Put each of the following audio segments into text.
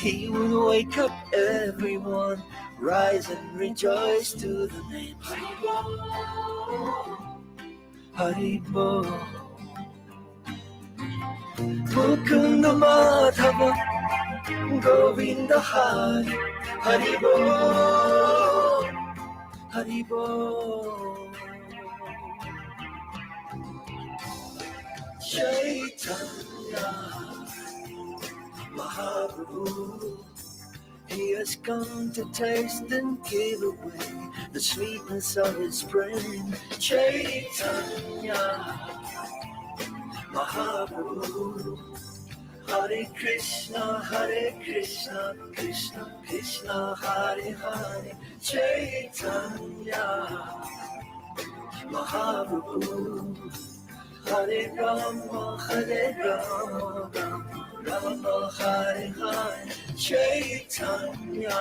He will wake up everyone, rise and rejoice to the name Haribo. Mukunda Madhava Govinda Hari Haribo Haribo. Chaitanya Mahaprabhu, he has come to taste and give away the sweetness of his brain. Chaitanya Mahaprabhu, Hare Krishna, Krishna Krishna, Hare Hare. Chaitanya Mahaprabhu, Hare Rama, Rama Hare Hare. Chaitanya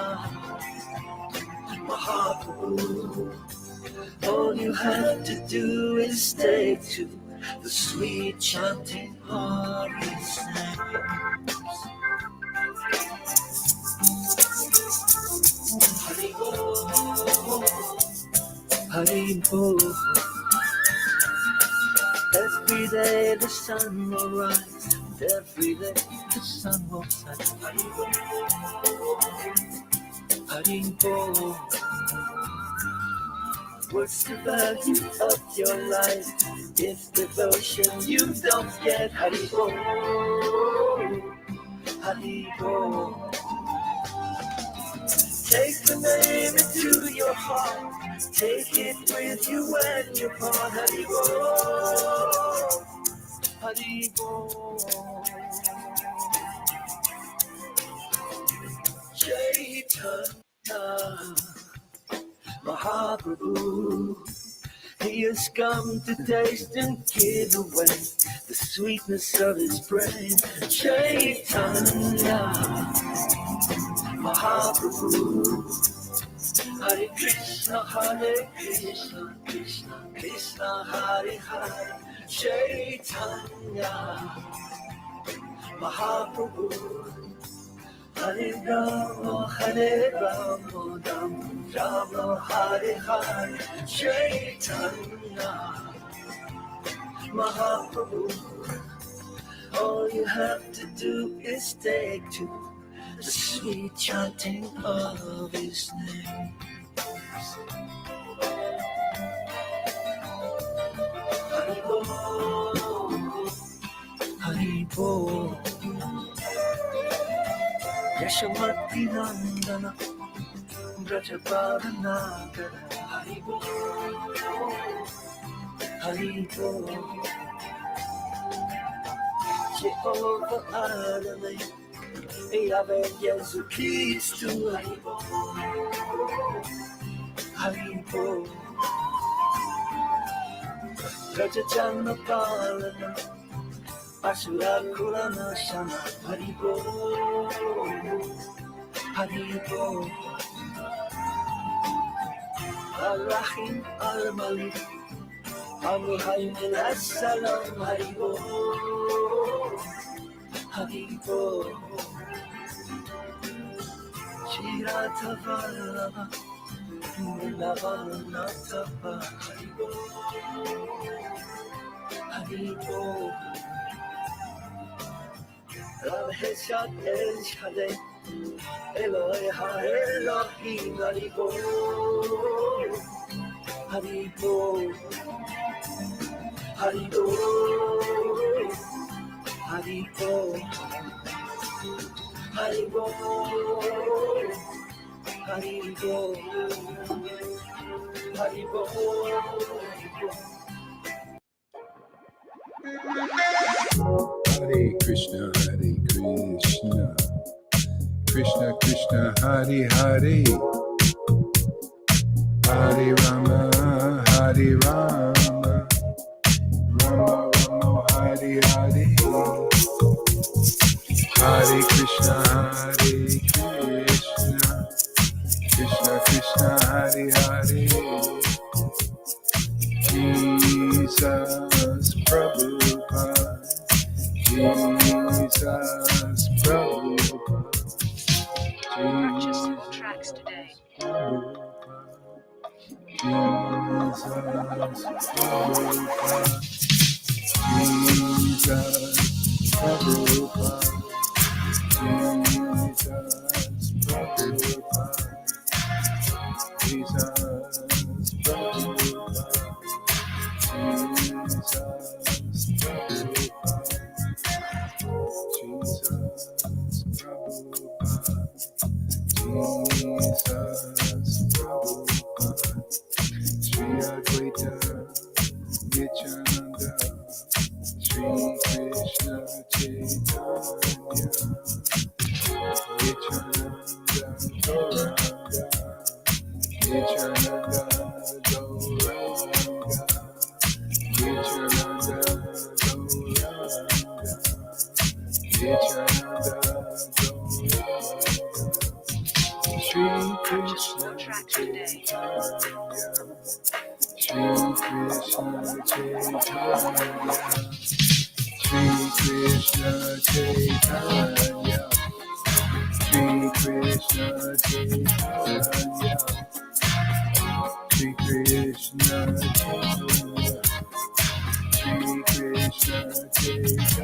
Mahaprabhu, all you have to do is take to the sweet chanting of his name. Haribo, Haribo. Every day the sun will rise, and every day the sun will set. Haribo, Haribo. What's the value of your life if devotion you don't get? Haribo, Haribo. Take the name into your heart, take it with you when you part. Haribo, Haribo. Chaitanya Mahaprabhu, he has come to taste and give away the sweetness of his brain. Chaitanya Mahaprabhu, Hare Krishna, Krishna Krishna, Hare Hare. Chaitanya Mahaprabhu, Hare Rama, Rama Hare Hare. Chaitanya Mahaprabhu, all you have to do is take to the sweet chanting of his name. Haribo, Haribo. Yashamati Nandana Brajapada Nagara. Haribo, Haribo. Jehovah Adonai, Yahweh Jesus Christ. Haribo, Haribo. Rajajana Palana, Asura Kurana Shana. Haribo, Haribo. Al-Rahim Al-Malik, Al-Muhaymin As-Salam. Haribo, Haribo. Shirata Vallabha, Nilavanatapa. Haribo, Haribo. Rav Heshat El Shaddai, Eloi Ha-Elohim. Haribo, Haribo, Haribo, Haribo, Haribo, Haribo, Haribo, Hare Krishna, Krishna Krishna, Hare Hare, Hare Rama, Hare Rama, Rama Rama, Hare Hare, Hare Krishna, Krishna Krishna, Hare Hare. Jesus Prabhupada, Jesus Prabhupada. Purchase all tracks today. Jesus, Prabhupada, Jesus, Prabhupada, Jesus, Prabhupada, Jesus, Prabhupada, Jesus, Prabhupada, Jesus, Prabhupada, Jesus, Prabhupada, Shri Advaita, Nityananda, Shri Krishna Chaitanya, Nityananda Gauranga, Nityananda Gauranga, Nityananda Gauranga, Nityananda Gauranga, Shri Krishna Chaitanya, Shri Krishna Chaitanya, Shri Krishna Chaitanya, Shri Krishna Chaitanya, Shri Krishna Chaitanya, Shri Krishna Chaitanya,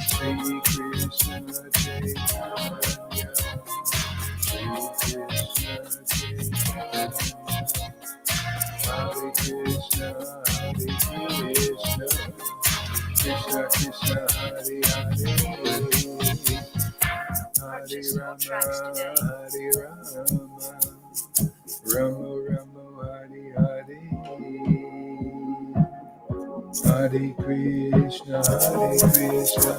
Shri Krishna Chaitanya, Shri Krishna Chaitanya, Hare Krishna, Hare Krishna, Krishna Krishna, Hare Hare, Hare Rama, Hare Rama, Rama Rama, Hare Hare, Hare Krishna, Krishna Krishna,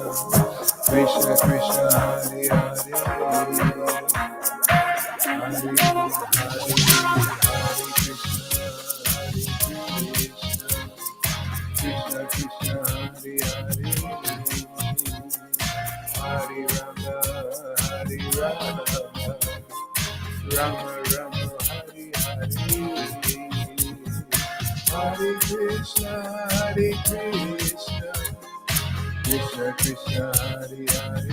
Hare Hare, Hare Hare, Hare Krishna, Krishna Krishna, Hare Hare, Hare Rama, Hare Rama, Rama Rama, Hare Hare, Hare Krishna, Krishna Krishna, Hare Hare,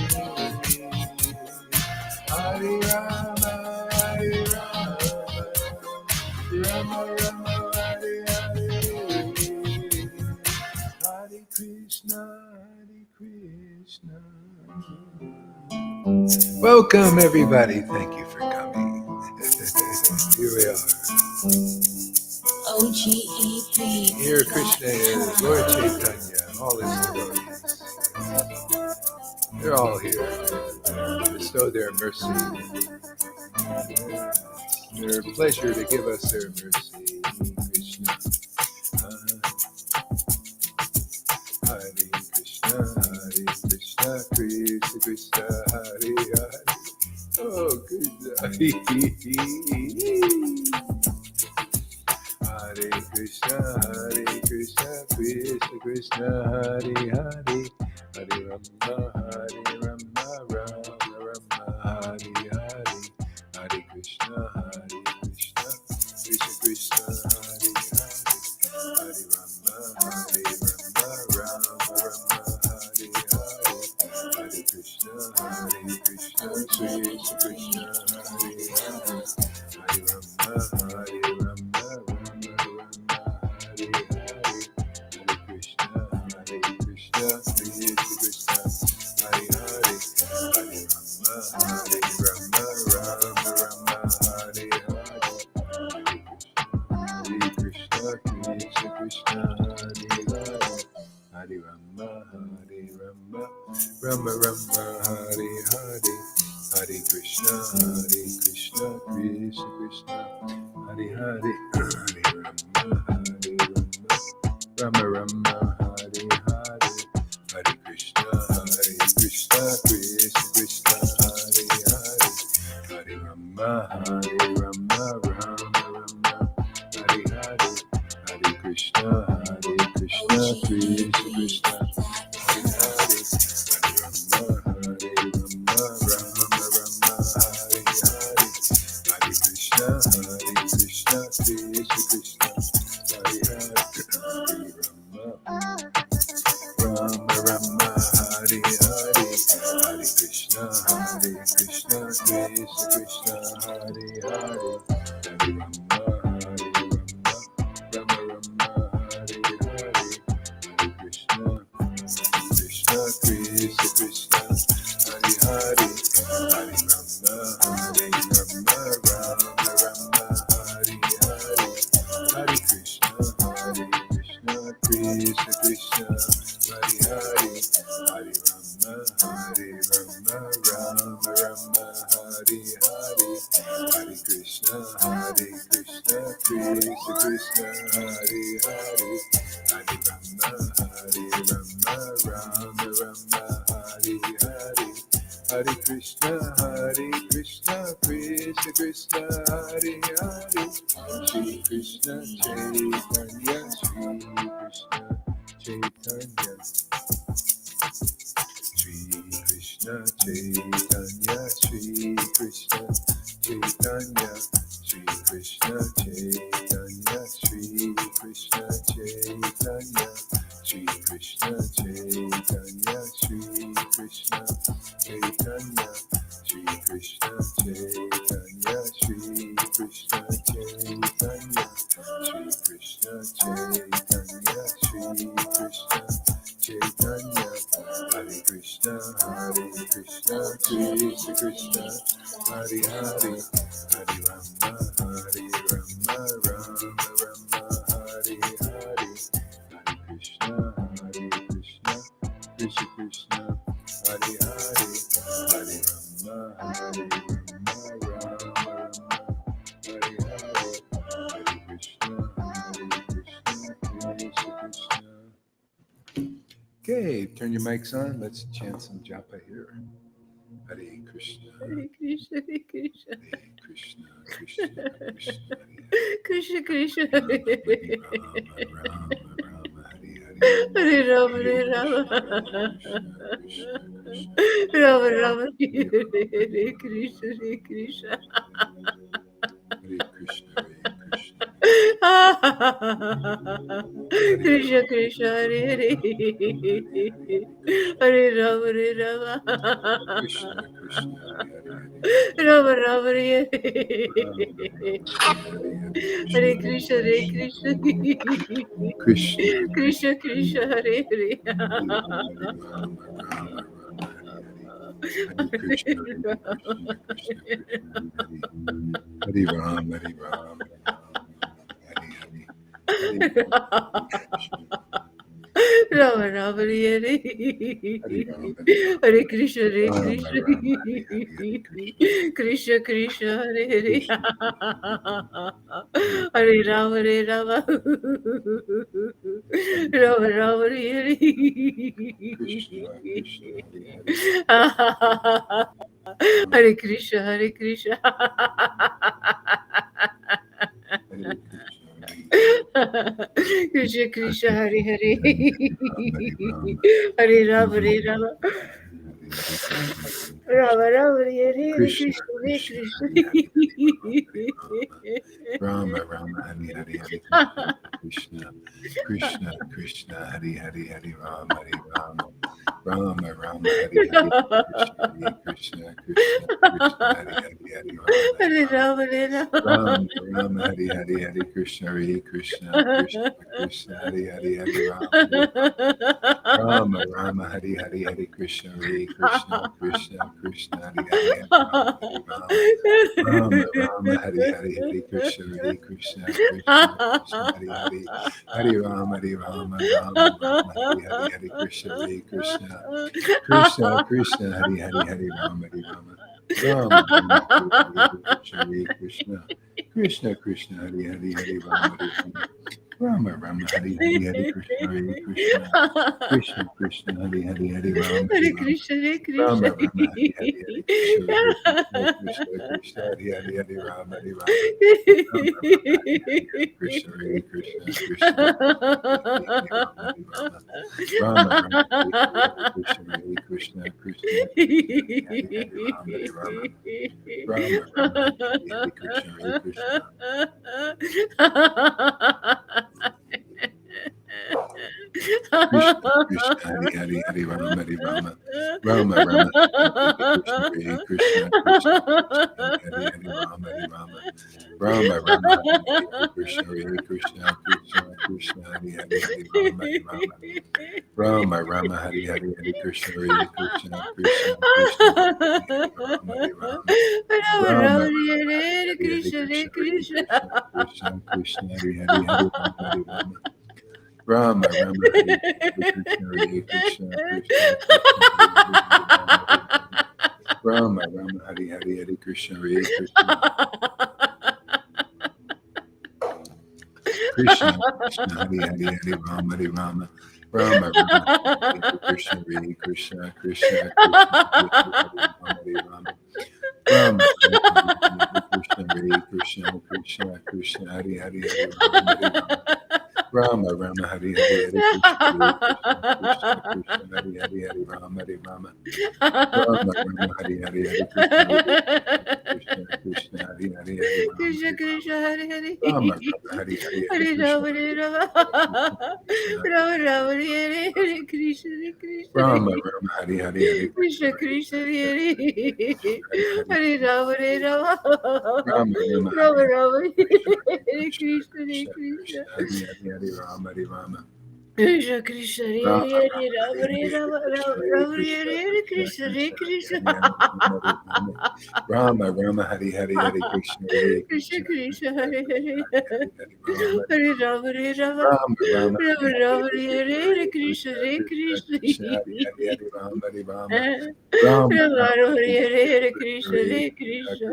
Hare Rama, Rama Rama, Hare Hare, Hare Krishna, Krishna. Welcome everybody. Thank you for coming. Here we are. OGEP. Here Krishna is, Lord Caitanya, all his devotees. They're all here to bestow their mercy. Their pleasure to give us their mercy. Krishna. Hare Krishna, Krishna Krishna, Hare Hare. Oh, Krishna. Hare Krishna, Krishna Krishna, Hare Hare. Hare Rama, Rama Rama, Hare Hare. Hare Krishna, Krishna Krishna, Hare Hare. Hare Rama, Rama Rama, Hare Hare. Hare Krishna, Krishna Krishna, Hare Hare. Hare Rama, Rama Hare Hare. Hare Krishna, Krishna Krishna, Hare Hare. Hare Rama, Rama Hare Hare. Hare Krishna, Krishna Hare Hare. Hare Rama, Rama Hare Hare. Hare Krishna, Krishna Krishna, Hare Hare. Hare Rama, Rama Hare Hare. Hare Krishna, Krishna Krishna, Hare Hare. Hare Rama, Rama Hare Hare. Hare Krishna, Krishna Krishna, Hare Hare. Hare Rama, Rama Hare Hare. Hare Krishna, Krishna Krishna, Hare Hare. Hare Rama, Rama Hare Hare. Hare Krishna, Okay, turn your mics on. Let's chant some japa here. Hare Krishna. Hare Krishna, Hare Krishna. Hare Krishna, Krishna, Krishna, Krishna Krishna, Hare Hare Hare Rama, Rama, Hare Hare. Hare Rama, Hare Rama. Krishna, Krishna, Rama Rama, Hare Hare Krishna, Hare Krishna. Hare Krishna, Hare Krishna. Krishna Krishna, Hare Hare. Hare Rama, Hare Rama. Krishna, Krishna, Hare Hare. Rama Rama, Hare Hare. Hare Hare Krishna, Hare Krishna. Krishna, Krishna Krishna, Hare Hare. Hare Krishna, Hare Krishna, Krishna Krishna, Hare Ram, Hare Ram, Hare Hare, Hare Rama Rama, Hare Hare. Hare Krishna, Hare Krishna. Krishna Krishna, Hare Hare. Hare Rama, Hare Rama. Rama Rama, Hare Hare. Krishna, Krishna, Hare Krishna, Hare Krishna. Hare Krishna Krishna, Hare Hare. Hare Rama, Hare Rama. Rama Rama, Hare Hare. Krishna, Krishna, Hare Krishna, Krishna. Rama, Rama, Hare Hare, Hare Krishna, Krishna, Krishna, Hare Hare, Hare Rama, Hare Rama, Rama, Rama, Hare Hare, Krishna, Krishna, Krishna, Hare Hare, Hare Hare Rama, Rama, Hare Rama. Rama, Rama, Hare Hare, Hare Krishna, Krishna, Krishna, Krishna, Hare Hare, Hare Rama, Rama, Hare Hare, Hare Krishna, Krishna, Krishna, Krishna, Hare Hare, Hare Rama, Rama, Hare Hare, Hare Krishna, Krishna, Krishna, Krishna, Hare Hare, Hare Rama, Rama, Rama, Hare Hare, Hare Krishna, Krishna, Krishna, Krishna, Hare Hare, Hare Rama, Rama, Rama, Rama, Hare Hare, Krishna, Krishna, Krishna, Hare Hare, Hare Rama, Rama, Rama, Hare Hare, Hare Krishna, Krishna, Krishna, Krishna, Hare Hare, Hare Rama, Hare Krishna, Hare Rama, Krishna. Rama, Hare Hare, Hare Krishna, Krishna, Krishna, Hare Hare, Hare Rama, Rama, Krishna, Krishna, Krishna, Rama, Rama, Krishna, Krishna, Krishna, Rama, Rama, Hare Krishna, Krishna, Krishna, Hari, Hari, Hari Rama, Hari Rama, Rama, Rama, Hari, Krishna, Hare Krishna, Krishna, Krishna, Hari, Hari, Hari Rama, Hari Rama, Rama, Rama, Hari, Hare Krishna, Hare Krishna, Krishna, Krishna, Hari, Hari, Hari Rama, Hari Rama, Rama, Rama, Hari, Hari, Hare Krishna, Hare Krishna, Krishna, Krishna, Hari, Hari Rama, Hari Rama, Rama, Rama, Hari, Hari, Hare Krishna, Hare Krishna, Krishna, Krishna, Hari, Hari, Hari Rama, Hari Rama, Rama, Rama, Hari, Hare Krishna, Hare Krishna, Krishna, Krishna, Rama, Rama, Hari, Hari, Hare Krishna, Hare Krishna, Krishna, Krishna, Hari, Hari, Hare Rama, Hare Rama, Rama, Rama, Hare Krishna, Hare Krishna, Krishna, Krishna, Hare Rama, Rama, Krishna, Hare Krishna, Krishna, Krishna, Hari, Hari, Hare Rama, Hare Rama, Rama, Rama, Hari, Hari, Hare Krishna, Krishna, Krishna, Hari, Hari, Hare Rama, Hare Rama, Rama, Rama, Hari, Hari, Hare Krishna, Krishna, Hari, Hari, Hare Rama, Krishna Krishna Hare Hare Rama, Rama, Hari, Hari, Hare Hare Krishna, Rama Hare Rama Rama Rama Hare Hare Krishna Krishna Rama, Rama, Hari, Hari, Hare Krishna Krishna Hare Hare Rama Hare Rama Rama, Rama, Rama Hari, Rama Hare Krishna, Krishna Krishna, Krishna Hari, Hari, Hare Rama, Hare Rama, Krishna Krishna Hare Rama, Hare Rama, Rama Hari, Hare Hari, Rama Hare Rama Krishna,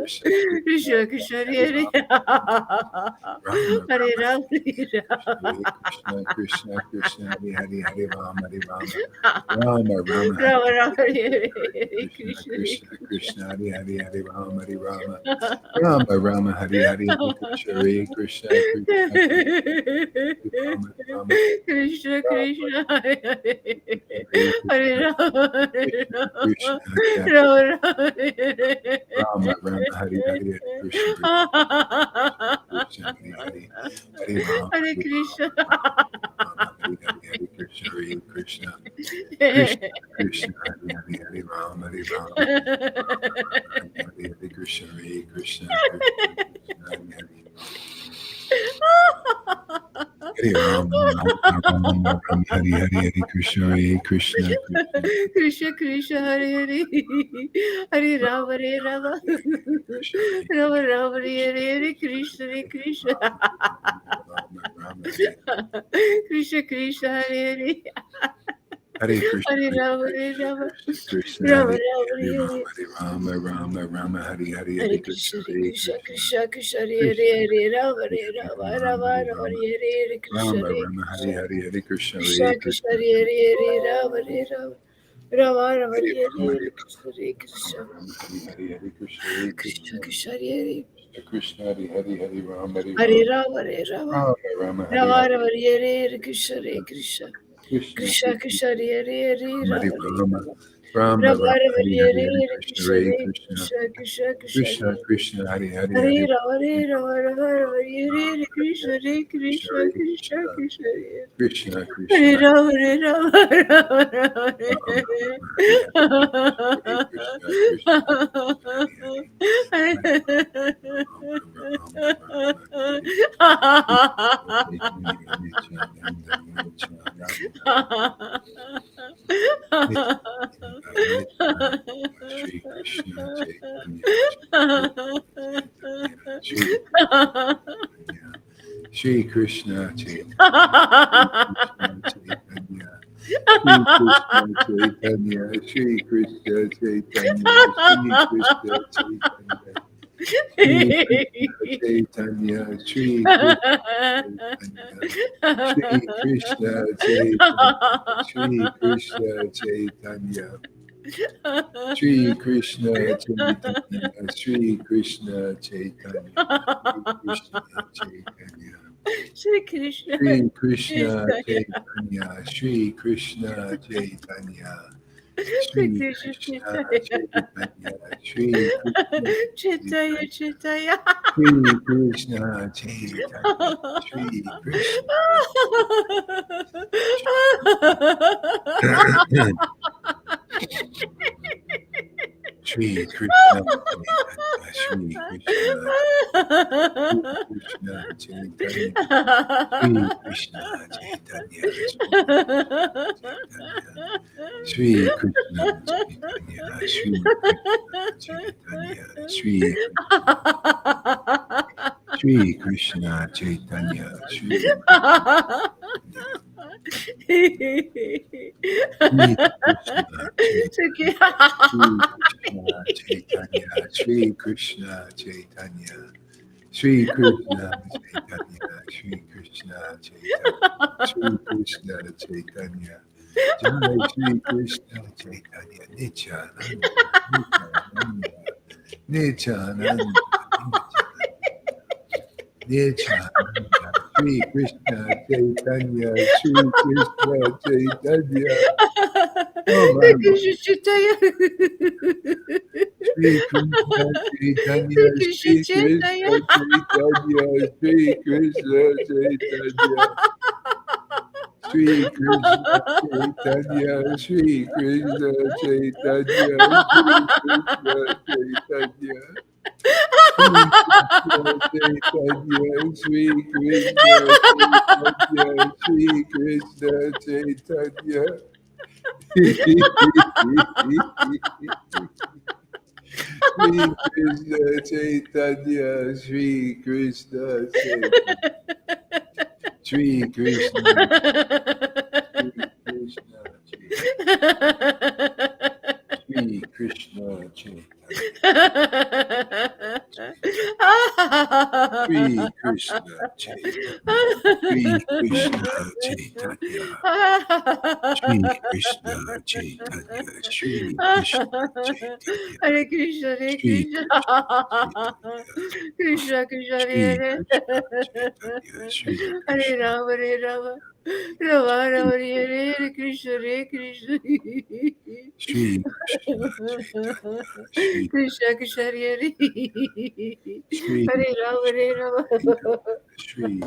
Rama Hare Krishna Krishna Rama, Rama, Hari, Hari, Hare Krishna, Hare Krishna Krishna, Krishna Hare Hare Hare Rama Hare Rama Rama, Rama, Rama Hari, Rama Hari, Hare Hare Krishna Krishna Krishna, Hari, Hari, Hare Rama, Hare Rama, Rama, Rama Rama, Rama Hari, Hare Hari, Hare Krishna Krishna Krishna, Krishna Krishna Hare Hare Rama, Hare Rama, Rama Hare Krishna, Krishna, Krishna, Hari, Hari, Hare Rama, Hare Rama, Rama, Rama, Hari, Rama Rama Hare Krishna, Krishna Krishna, Krishna, Hari, Hari, Hare Rama, Hare Rama, Rama, Rama, Hari, Hari, Hare Krishna, Hare Krishna, Krishna, Rama, Rama, Krishna Krishna Hare Hare Hare Hare Krishna, Rama Hare Krishna, Rama Krishna, Rama Rama Rama, Rama, Hari, Hari, Hare Krishna, Krishna, Hari, Hari, Hare Rama, Hare Hare Krishna Rama, Hari, Hari, Hare Krishna, Hare Krishna, Krishna, Krishna, Hari, Hari, Hare Rama, Hare Rama, Hari, Hari, Hare Krishna, Hare Krishna, Krishna, Hari, Hari, Hare Rama, Rama, Rama, Hari, Hari, Hare Krishna, Hare Krishna, Krishna Krishna Hare Hare Hare Rama Hare Rama Rama Rama Hare Hare Krishna Hare Krishna Rama, Rama, Hare Krishna Krishna Hare Hare Hare Krishna, Hare Rama Hare Rama Krishna, Rama Hare Rama Hare Hare Rama, Rama, Rama, Hare Hare, Hare Hare Krishna Krishna, Hare Krishna Krishna Krishna Hare Hare Hare Rama Hare Rama Rama Rama Hare Hare Hare Krishna Rama, Hare Rama, Hare Hare, Hare Krishna, Krishna Hare Krishna Krishna, Hare Hare Hare Rama Hare Rama Rama Rama Hare Hare Hare Rama, Hare Krishna Hare Krishna Rama, Hare Hare, Hare Krishna, Hare Krishna Krishna, Krishna Hare Hare Krishna, Hare Hare, Hare Rama, Hare Hare Rama, Rama Hare Rama Rama, Rama, Hare Rama Hare, Rama Hare Hare Hare Krishna Hare Krishna Krishna, Krishna Krishna Hare Hare Hare Rama, Rama Hare Hare Rama, Rama Rama, Rama Rama, Rama Hare Hare Hare, Hare Hare Hare Krishna, Krishna Hare Hare Krishna, Krishna Krishna Krishna Krishna, Krishna, Hare Hare, Hare Hare Rama Hare Rama Rama Rama Hare Hare Krishna Hare Krishna, Krishna Hare Krishna Krishna, Krishna Hare Krishna, Hare Krishna, Rama Hare Rama Rama Rama Rama, Rama, Hare Hare, Hare Krishna, Krishna, Hare Hare, Hare Shri Krishna Chaitanya, Shri Krishna Chaitanya, Shri Krishna Chaitanya, Shri Krishna Chaitanya, Shri Krishna Chaitanya, Shri Krishna Chaitanya, Shri Krishna Chaitanya, Shri Krishna Chaitanya, Shri Krishna Chaitanya, Shri Krishna Chaitanya, Shri Krishna Shri Krishna Chaitanya, Shri Krishna Chaitanya, Shri Shri Krishna Krishna Chaitanya, Shri Krishna Chaitanya, Chaitanya. Shri Krishna Chaitanya Shri Krishna Shri Krishna Chaitanya Shri Krishna Chaitanya Shri Krishna Chaitanya Shri Krishna Chaitanya Shri Krishna Chaitanya Shri Chaitanya Shri Krishna Chaitanya Shri Krishna Chaitanya Shri Krishna Chaitanya Shri Krishna Chaitanya Jai Shri Krishna Chaitanya Nityananda Nityananda Nityananda Shri Krishna Chaitanya Shri Krishna Chaitanya Oh my Shri Krishna Chaitanya Shri Krishna Chaitanya Shri Krishna Chaitanya Shri Krishna Chaitanya Shri Krishna Chaitanya Shri Krishna Chaitanya Shri Krishna Chaitanya Shri Krishna Chaitanya Shri Krishna Chaitanya Shri Krishna Chaitanya Shri Krishna Shri Krishna Shri Krishna Chaitanya Shri Krishna Chaitanya Shri Krishna Chaitanya Hare Krishna, Hare Shri Krishna, Krishna, Krishna, Hare Hare. Shri Hare Rama, Hare Rama, Rama Rama, Hare Hare, Hare Krishna, Hare Krishna. Shri Krishna Chaitanya Shri Krishna, Krishna, Hare Hare. Shri Hare Rama, Hare Rama, Shri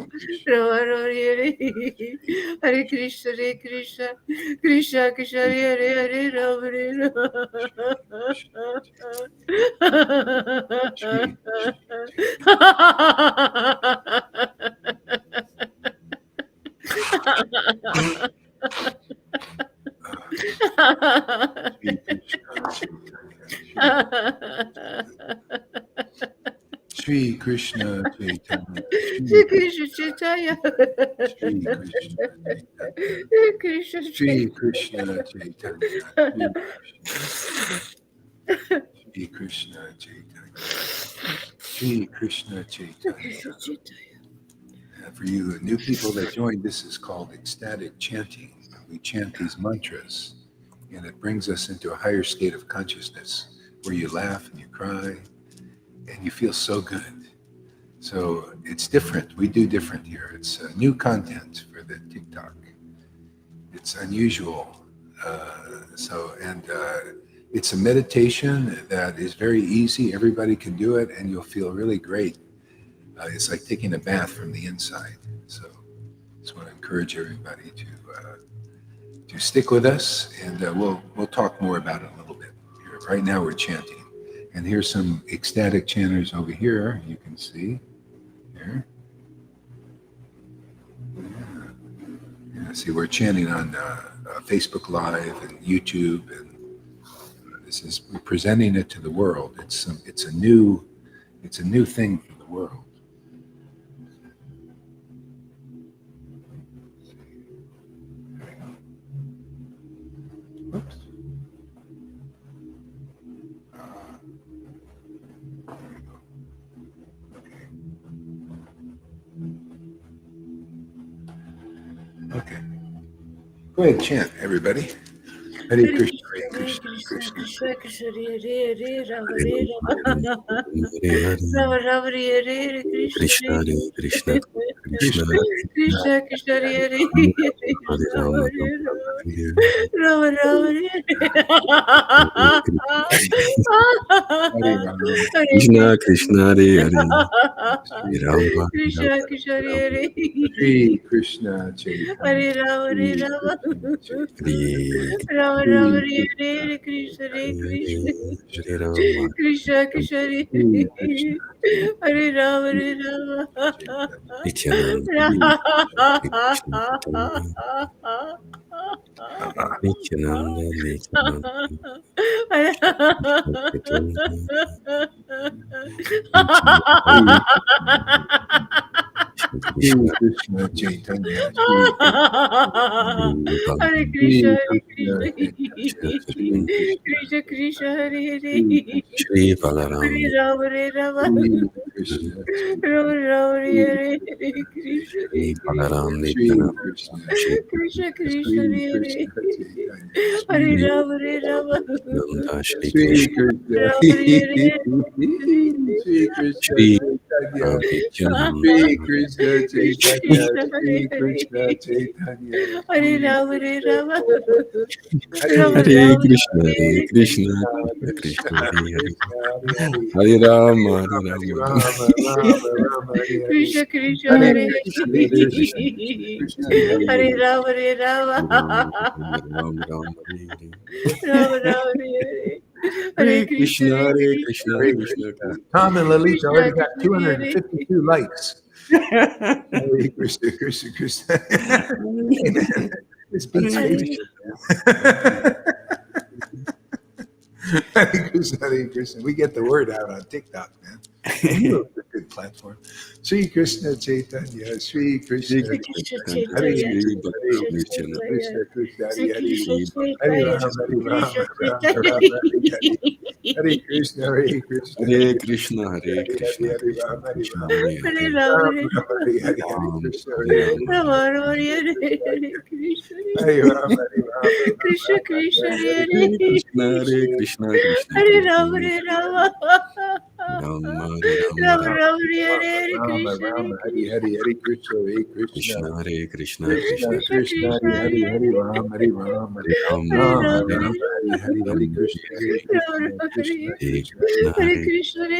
Rama Rama, Hare Hare. Hare Krishna, Hare Krishna, Krishna, Krishna, Hare Hare, Hare Rama, Hare Rama. Shri Shri Krishna Chaitanya Shri Krishna Chaitanya. Shri Krishna Krishna Shri Krishna Chaitanya Shri Krishna Chaitanya Shri Krishna Chaitanya. For you new people that joined, this is called ecstatic chanting. We chant these mantras, and it brings us into a higher state of consciousness where you laugh and you cry and you feel so good. So it's different. We do different here. It's new content for the TikTok. It's unusual. It's a meditation that is very easy. Everybody can do it, and you'll feel really great. It's like taking a bath from the inside. So I just want to encourage everybody to stick with us, and we'll talk more about it a little bit. Right now we're chanting, and here's some ecstatic chanters over here. You can see here. Yeah, see, we're chanting on Facebook Live and YouTube, and we're presenting it to the world. It's a new thing for the world. Oops. Okay. Go ahead, chant, everybody. Hare Krishna, Hare Krishna, Krishna Krishna, Hare Hare, Rama Hare Hare Rama, Rama, Hare Hare, Rama Rama Hare Hare, Krishna Krishna Hare Hare Krishna, Krishna Krishna Krishna Hare Hare, Hare Rama Rama, Hare Hare Rama, Rama Rama Hare Hare Rama, Hare Krishna, Krishna, Krishna Hare Hare, Sri Hare Rama, Krishna Krishna Hare Hare, Sri Krishna Chaitanya, Hare Rama Sri Hare Rama, Krishna Chaitanya, Hare Rama Sri Rama Hare Krishna Hare, Krishna Hare Hare, Krishna, Hare Rama, Krishna Krishna Hare Sri Krishna Hare Chaitanya, Rama Sri Hare Rama. Chaitanya, Nityananda, Sri Hare Krishna Chaitanya, Nityananda, Nityananda, Krishna Chaitanya, Nityananda, Krishna Sri Krishna, Krishna Chaitanya, Sri Hare Krishna, Sri Hare Krishna Krishna, Chaitanya, Sri Krishna Krishna Krishna, Hare Hare, Sri Krishna Shri Balaram, Hare Rama, Hare Rama, Sri Krishna Rama Chaitanya, Rama, Sri Hare Hare, Krishna Krishna Shri Krishna, Balaram, Sri Nityananda, Krishna Shri Krishna Krishna, Sri Hare Krishna Hare, Chaitanya, Hare Sri Rama, Hare Rama, Nanda, Shri Sri Krishna, Krishna Rama Hare Sri Krishna Shri Chaitanya Nityananda, Sri Krishna Krishna Chaitanya Krishna, Hare Sri Krishna Chaitanya Hare, Sri Rama, Hare Krishna Rama, Rama Hare Hare Rama, Krishna, Hare Hare Krishna, Krishna Krishna Krishna Krishna, Hare Hare, Krishna Hare Hare Rama, Hare Hare Rama, Rama Rama Rama Hare Hare Krishna Krishna, Hare Hare Krishna Hare Hare Krishna, Krishna Krishna Hare Krishna Krishna Hare Hare Hare Hare, Rama, Hare Rama, Hare Rama, Rama Rama, Hare Hare. Rama Rama, Hare Hare Hare Krishna, Krishna, Hare Hare Krishna, Krishna, Hare Krishna Krishna. Krishna, Tom and Lalita already Krishna got Krishna, Hare 252 likes. Hare Krishna Krishna Krishna. Hey man, this beats Hare Hare Facebook. Krishna. Hare Krishna, Hare Krishna. We get the word out on TikTok, man. And you have a good platform. Sri Krishna Chaitanya, Sri Shri Krishna Krishna Krishna, Hare Chaitanya, Shri Krishna, Hare Krishna Balaram, Krishna, Nityananda, Chaitanya, Krishna Krishna, Sri Hare Hare, Krishna Hare Chaitanya, Ram, Hare Ram, Krishna Ram Chaitanya. Ram, Hare Hare, Hare Krishna, Hare Krishna, Hare Hare Krishna, Hare Hare Krishna, Hare Krishna Ram, Hare Krishna, Ram, Hare Hare Hare, Rama, Ram Hare Ram, Hare Hare Hare, Hare Ram, Krishna, Hare Hare Ram, Krishna, Rama, Rama, Hare Hare Krishna, Hare Ram, Hare Ram, Ram Krishna Ram, Krishna, Hare Hare, Hare Hare Krishna, Hare Krishna, Krishna Hare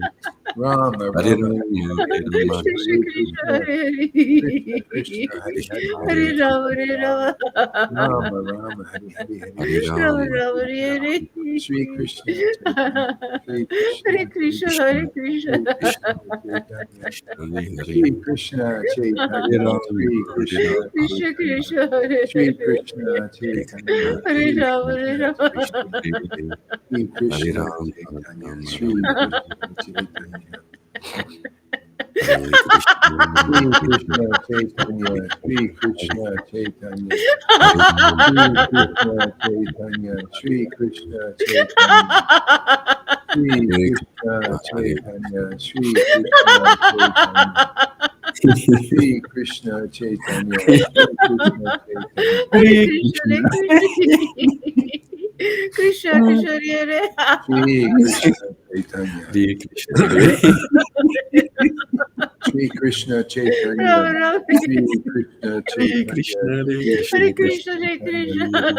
Krishna, Rama, Hare Rama, Rama, Hare Rama, Rama Rama, Rama, Hare Rama Hare Rama Krishna, Rama, Hare Krishna. Hare, Hare Krishna, Hare Krishna, Krishna, Hare Krishna, Krishna Krishna Krishna Krishna, Krishna, Hare Krishna, Hare, Hare Hare Hare, Ram, Hare Ram, Hare Rama, Hare Rama Hare Rama, Rama, Rama, Hare Hare, Hare Rama, Krishna, Hare Rama Krishna, Rama, Krishna Hare Krishna, Krishna, Hare Hare Krishna, Hare Hare Krishna. Ram, Hare Ram, Rama Hare Rama, Hare Rama, Hare, Hare Hare Rama, Krishna, Krishna Hare Krishna, Krishna, Hare Krishna Krishna, Hare. Hare Hare, Krishna, Hare Hare Hare Rama, Rama, Hare Hare Rama, Rama. Rama Rama, Hare Hare, Hare Hare Krishna, Rama Rama, Hare Rama, Krishna, Hare Sri Krishna Chaitanya, Sri Hare Krishna Krishna, Chaitanya, Hare Krishna, Krishna. Sri Krishna, Krishna Chaitanya, Krishna, Hare Sri Krishna Hare Chaitanya, Rama, Sri Hare Krishna Rama, Krishna Chaitanya, Krishna, Hare Sri Hare. Krishna Hare Krishna, Chaitanya, Hare Hare Sri Rama, Krishna, Hare Krishna Rama. Krishna, Chaitanya, Hare Hare, Sri Hare Krishna Rama, Chaitanya, Rama, Sri Rama, Krishna Chaitanya, Hare Krishna, Hare Sri Krishna, Krishna Krishna Chaitanya, Sri Hare Krishna Chaitanya, Hare Rama, Sri Krishna Chaitanya, Sri Krishna Chaitanya, Sri Hare Krishna Krishna, Hare Chaitanya, Sri Krishna Chaitanya, Sri Krishna Chaitanya, Sri Krishna Chaitanya, Hare Hare Krishna, Krishna, Hare Krishna. Krishna Krishna, Hare Sri Krishna Chaitanya, Hare Krishna, Hare Sri Krishna Chaitanya, Rama Rama. Sri Krishna Hare Chaitanya, Krishna, Hare Sri Krishna, Hare Krishna Krishna, Krishna Hare Chaitanya, Krishna.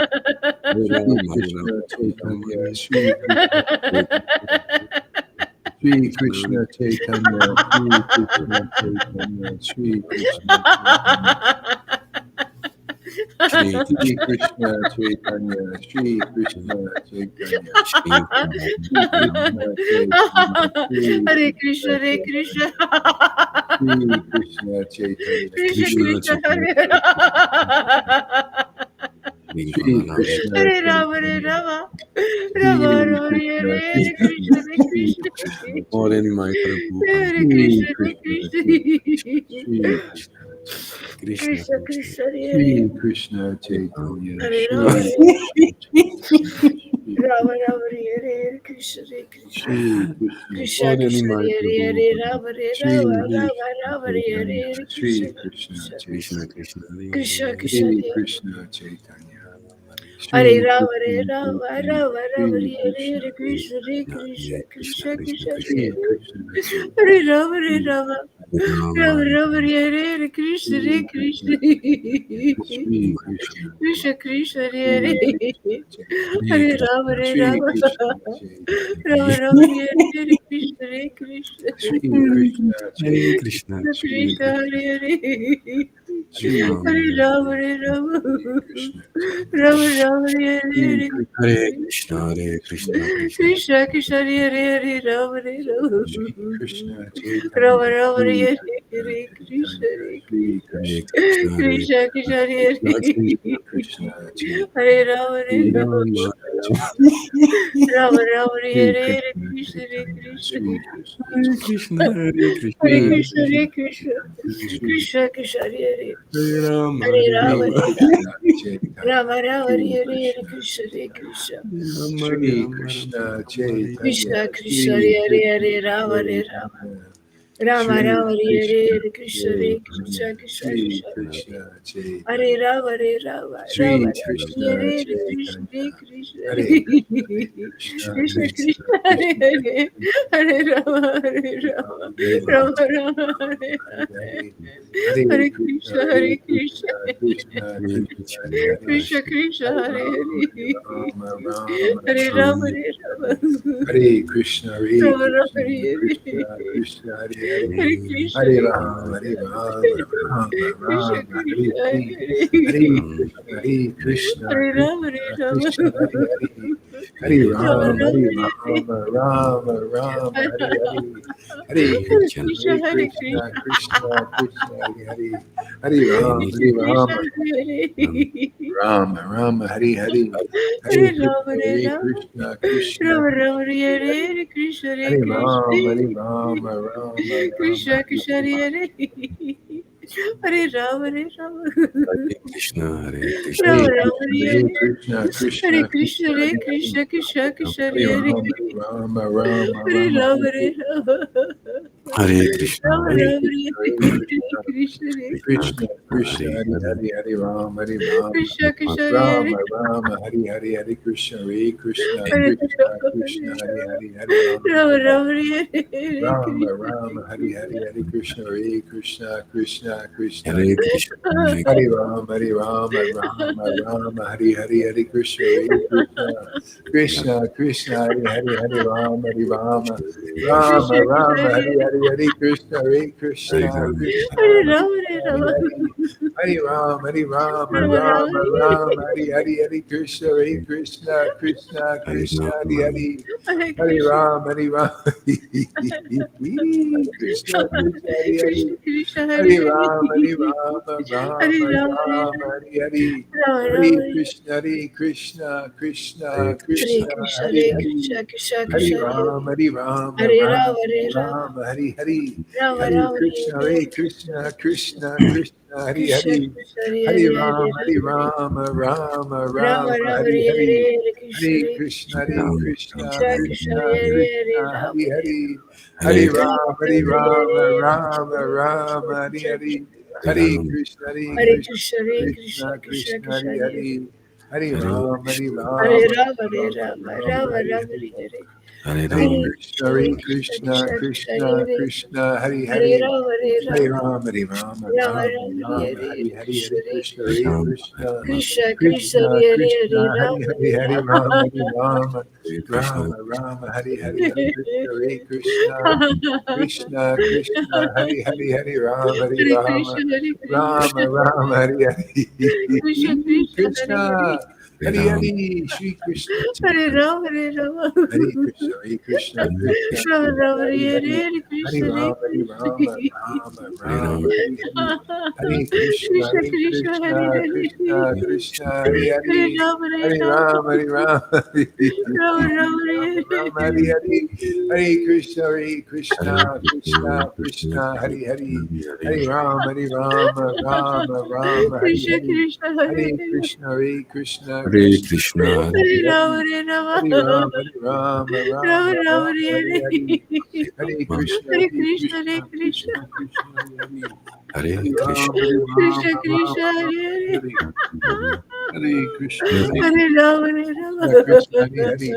Hare Sri Rama, Hare Krishna Rama, Hare Rama, Chaitanya, Sri Krishna Hare Chaitanya, Sri Krishna, Krishna Chaitanya, Sri Krishna Chaitanya, Sri Krishna Chaitanya, Shri Sri Krishna, Krishna Chaitanya, Sri Krishna Chaitanya, Shri Sri Krishna, Krishna Chaitanya, Sri Hare Krishna, Krishna Hare Krishna. Chaitanya, Sri Krishna Chaitanya, Krishna Krishna Krishna, Chaitanya, Hare Shri Sri Balaram, Krishna Hare Rama, Hare Chaitanya, Rama. Rama Sri Rama, Krishna Hare Hare Chaitanya, Krishna, Hare Sri Krishna. Krishna More Chaitanya, in my Prabhu Hare Sri Krishna, Hare Krishna Krishna. Chaitanya, Sri Krishna Chaitanya, Krishna, Krishna Krishna, Krishna, Hare Sri Krishna Hare Ram, Chaitanya, Hare Rama, Sri Hare Krishna Chaitanya, Rama Rama, Hare Krishna, Hare Krishna. Sri Krishna Krishna more in Krishna, my Hare Prabhu Hare Rama, Hare Sri Rama, Hare Rama Krishna Rama, Hare Chaitanya, Hare Sri Krishna Krishna Krishna. Krishna, Chaitanya, Krishna, Krishna Hare Krishna, Sri Hare Krishna Chaitanya, Hare Shri Rama, Hare Krishna, Rama, Krishna, Rama Rama, Shri Hare Krishna, Hare Krishna, Hare Krishna, Krishna Krishna, Shri Hare Krishna, Hare Rama, Hare Shri Rama, Rama Rama, Hare Hare Krishna, Hare Krishna, Shri Krishna, Krishna Krishna, Hare Shri Hare Krishna, Hare Rama, Hare Shri Rama, Krishna, Chaitanya, Rama Rama, Hare Hare Krishna, Hare Krishna, Shri Krishna, Krishna Chaitanya, Krishna, Hare Hare Shri Hare Krishna, Rama, Hare Rama, Hare Krishna, Chaitanya, Rama Rama, Hare Shri Hare Krishna, Krishna Krishna Krishna, Hare Hare Rama, Hare Shri Rama, Krishna, Chaitanya, Rama Rama, Shri Hare Krishna, Hare Krishna, Chaitanya, Hare Shri Krishna, Krishna, Krishna Krishna, Hare Shri Hare Krishna, Chaitanya, Hare Rama, Hare Shri Rama, Krishna, Chaitanya, Rama Rama, Shri Hare Hare Krishna, Krishna, Hare Chaitanya, Krishna, Shri Krishna, Chaitanya, Hare Shri Krishna, Hare Krishna, Krishna, Shri Krishna Krishna, Hare Shri Hare Rama, Hare Krishna, Chaitanya, Rama Rama, Shri Hare Hare Krishna, Krishna, Hare Krishna, Shri Krishna, Chaitanya, Krishna Krishna, Shri Hare Krishna, Hare Rama, Hare Rama, Chaitanya, Rama Shri Rama, Hare Krishna, Hare Krishna, Hare Chaitanya, Krishna, Krishna Shri Krishna, Krishna, Hare Chaitanya, Rama, Hare Rama, Rama Shri Rama, Krishna, Hare Hare Krishna, Chaitanya, Hare Krishna, Hare Krishna, Krishna, Krishna Krishna, Krishna, Hare Krishna, Hare, Hare Rama, Hare Rama, Hare Rama, Rama Rama, Hare Hare Hare, Hare, Hare Hare Krishna, Krishna, Hare Hare Krishna, Krishna, Krishna, Krishna, Hare Hare, Krishna Krishna, Hare Hare Hare, Rama, Rama, Hare Rama, Rama, Hare Hare Rama, Hare Krishna, Hare Rama Rama, Krishna, Hare Krishna, Hare, Krishna, Hare Hare, Hare Krishna, Hare Hare Rama, Hare Rama, Rama, Krishna Rama, Hare Krishna, Hare, Hare Hare Krishna, Hare Krishna, Hare Rama, Hare Krishna, Rama, Krishna, Hare Hare, Hare Rama Rama, Rama, Hare Hare Rama, Rama, Rama, Hare Hare, Hare Hare Krishna, Krishna, Hare Hare Krishna, Krishna, Krishna, Krishna, Hare Hare, Hare Rama, Krishna Hare Krishna, Rama, Hare Hare. Rama, Rama, Hare Hare, Hare Hare Krishna, Rama, Hare Hare Rama, Krishna, Krishna, Rama Rama, Krishna, Hare Hare Hare, Hare, Krishna, Hare Hare Krishna, Rama, Hare Rama, Rama, Rama, Krishna Hare Krishna, Hare, Hare Hare Rama, Hare Rama, Hare Rama Rama, Krishna, Hare Hare Hare, Krishna, Hare Krishna, Krishna, Krishna, Hare Hare Hare, Krishna, Krishna Krishna, Hare Hare Rama, Hare, Rama, Rama, Hare Rama, Rama, Hare Hare Hare, Rama, Rama Hare Rama, Krishna, Hare Hare Krishna, Krishna, Hare Krishna, Krishna, Hare Hare, Hare Rama, Hare Rama, Krishna Krishna, Hare Rama, Rama, Hare Hare, Hare Krishna, Hare Krishna, Hare Krishna, Krishna, Hare Hare, Hare Rama, Rama, Rama, Hare Rama, Krishna. Rama, Hare Hare, Hare Krishna, Hare Krishna, Krishna, Krishna, Hare Hare Rama, Hare Rama, Rama, Rama, Hare Hare, Hare Krishna, Hare Krishna, Krishna, Krishna, Hare Hare, Hare Rama, Hare Rama, Rama, Krishna Krishna, Rama, Hare Hare, Hare Krishna, Hare Krishna, Krishna, Hare Rama, Hare Krishna, Rama, Hare Hare, Hare Rama, Hare Rama, Rama Rama, Rama, Rama, Hare Hare, Hare Krishna, Hare Krishna, Krishna, Krishna, Hare Hare, Hare Hare Krishna, Ram, Hare Ram, Krishna, Krishna, Hare Hare, Krishna Krishna, Hare Hare Hare, Ram, Hare Ram, Ram, Hare Rama, Hare Ram, Hare Hare, Rama, Hare Rama, Krishna, Hare Krishna, Krishna, Hare Krishna, Krishna, Hare Hare Hare, Krishna, Krishna Hare Krishna, Ram, Hare Ram, Hare Ram, Rama, Hare Rama, Ram, Hare Hare, Rama Hare Rama, Krishna, Hare Hare Krishna, Krishna, Krishna, Hare Krishna Hare, Krishna, Hare Hare Hare, Ram, Hare Hare Ram, Ram, Rama Ram, Rama, Hare Hare Hare, Hare, Krishna Hare Hare Krishna, Krishna, Hare Krishna, Krishna Krishna, Krishna, Hare Hare, Krishna, Rama Hare Hare Hare, Hare Rama, Ram, Hare Rama Ram, Hare Ram, Ram, Hare Krishna Hare, Krishna, Hare Krishna, Hare Hare Krishna, Krishna, Hare Krishna, Krishna, Krishna Krishna, Krishna, Hare Hare Hare, Hare Ram, Hare Hare Ram, Rama, Hare Ram, Rama, Ram, Rama Hare Rama, Hare, Hare Hare Hare Krishna, Krishna, Hare Hare Krishna, Krishna, Krishna Krishna, Krishna, Hare Krishna, Hare Hare Hare, Rama, Hare Hare Rama, Ram, Hare Ram, Rama Ram, Rama, Ram, Hare Hare Hare, Krishna, Hare Hare Krishna, Hare Krishna, Krishna Krishna, Krishna, Hare Hare Krishna, Hare Rama, Hare, Hare Ram, Hare Ram, Hare Rama, Rama, Hare Hare, Hare Krishna, Hare Krishna, Krishna, Krishna, Hare Hare, Hare Ram, Hare Hare Rama, Krishna, Hare Krishna, Rama, Rama, Hare Krishna Hare, Krishna, Hare Hare, Krishna, Hare Hare, Shri Krishna, Hare Chaitanya, Rama, Hare Rama, Hare Krishna, Hare Krishna, Krishna, Rama Krishna, Rama, Hare Hare Hare, Hare, Hare Krishna, Hare Rama, Hare Rama, Krishna, Rama, Rama, Hare Hare, Hare Krishna, Krishna Hare Krishna, Hare Krishna, Hare, Krishna, Krishna, Hare Hare Hare, Rama, Hare Hare Rama, Rama, Hare Rama, Hare Rama Rama, Rama, Hare Rama, Hare, Hare Hare, Hare Krishna, Hare Krishna, Krishna, Krishna, Hare Hare, Hare Rama, Hare Rama, Rama, Rama, Hare Krishna Hare, Krishna, Hare Hare Hare, Krishna, Hare Krishna, Krishna, Krishna, Hare Hare Rama, Hare, Hare Hare Rama, Rama, Hare Rama, Rama Rama, Rama, Rama, Hare Hare Hare, Hare, Hare Krishna, Hare Hare Krishna, Hare Krishna, Krishna, Krishna, Krishna, Hare Hare, Hare Rama, Hare Krishna Rama, Krishna, Rama, Hare Rama, Hare, Hare Hare. Hare Krishna, Hare Hare Rama, Hare Rama. Krishna, Hare Hare.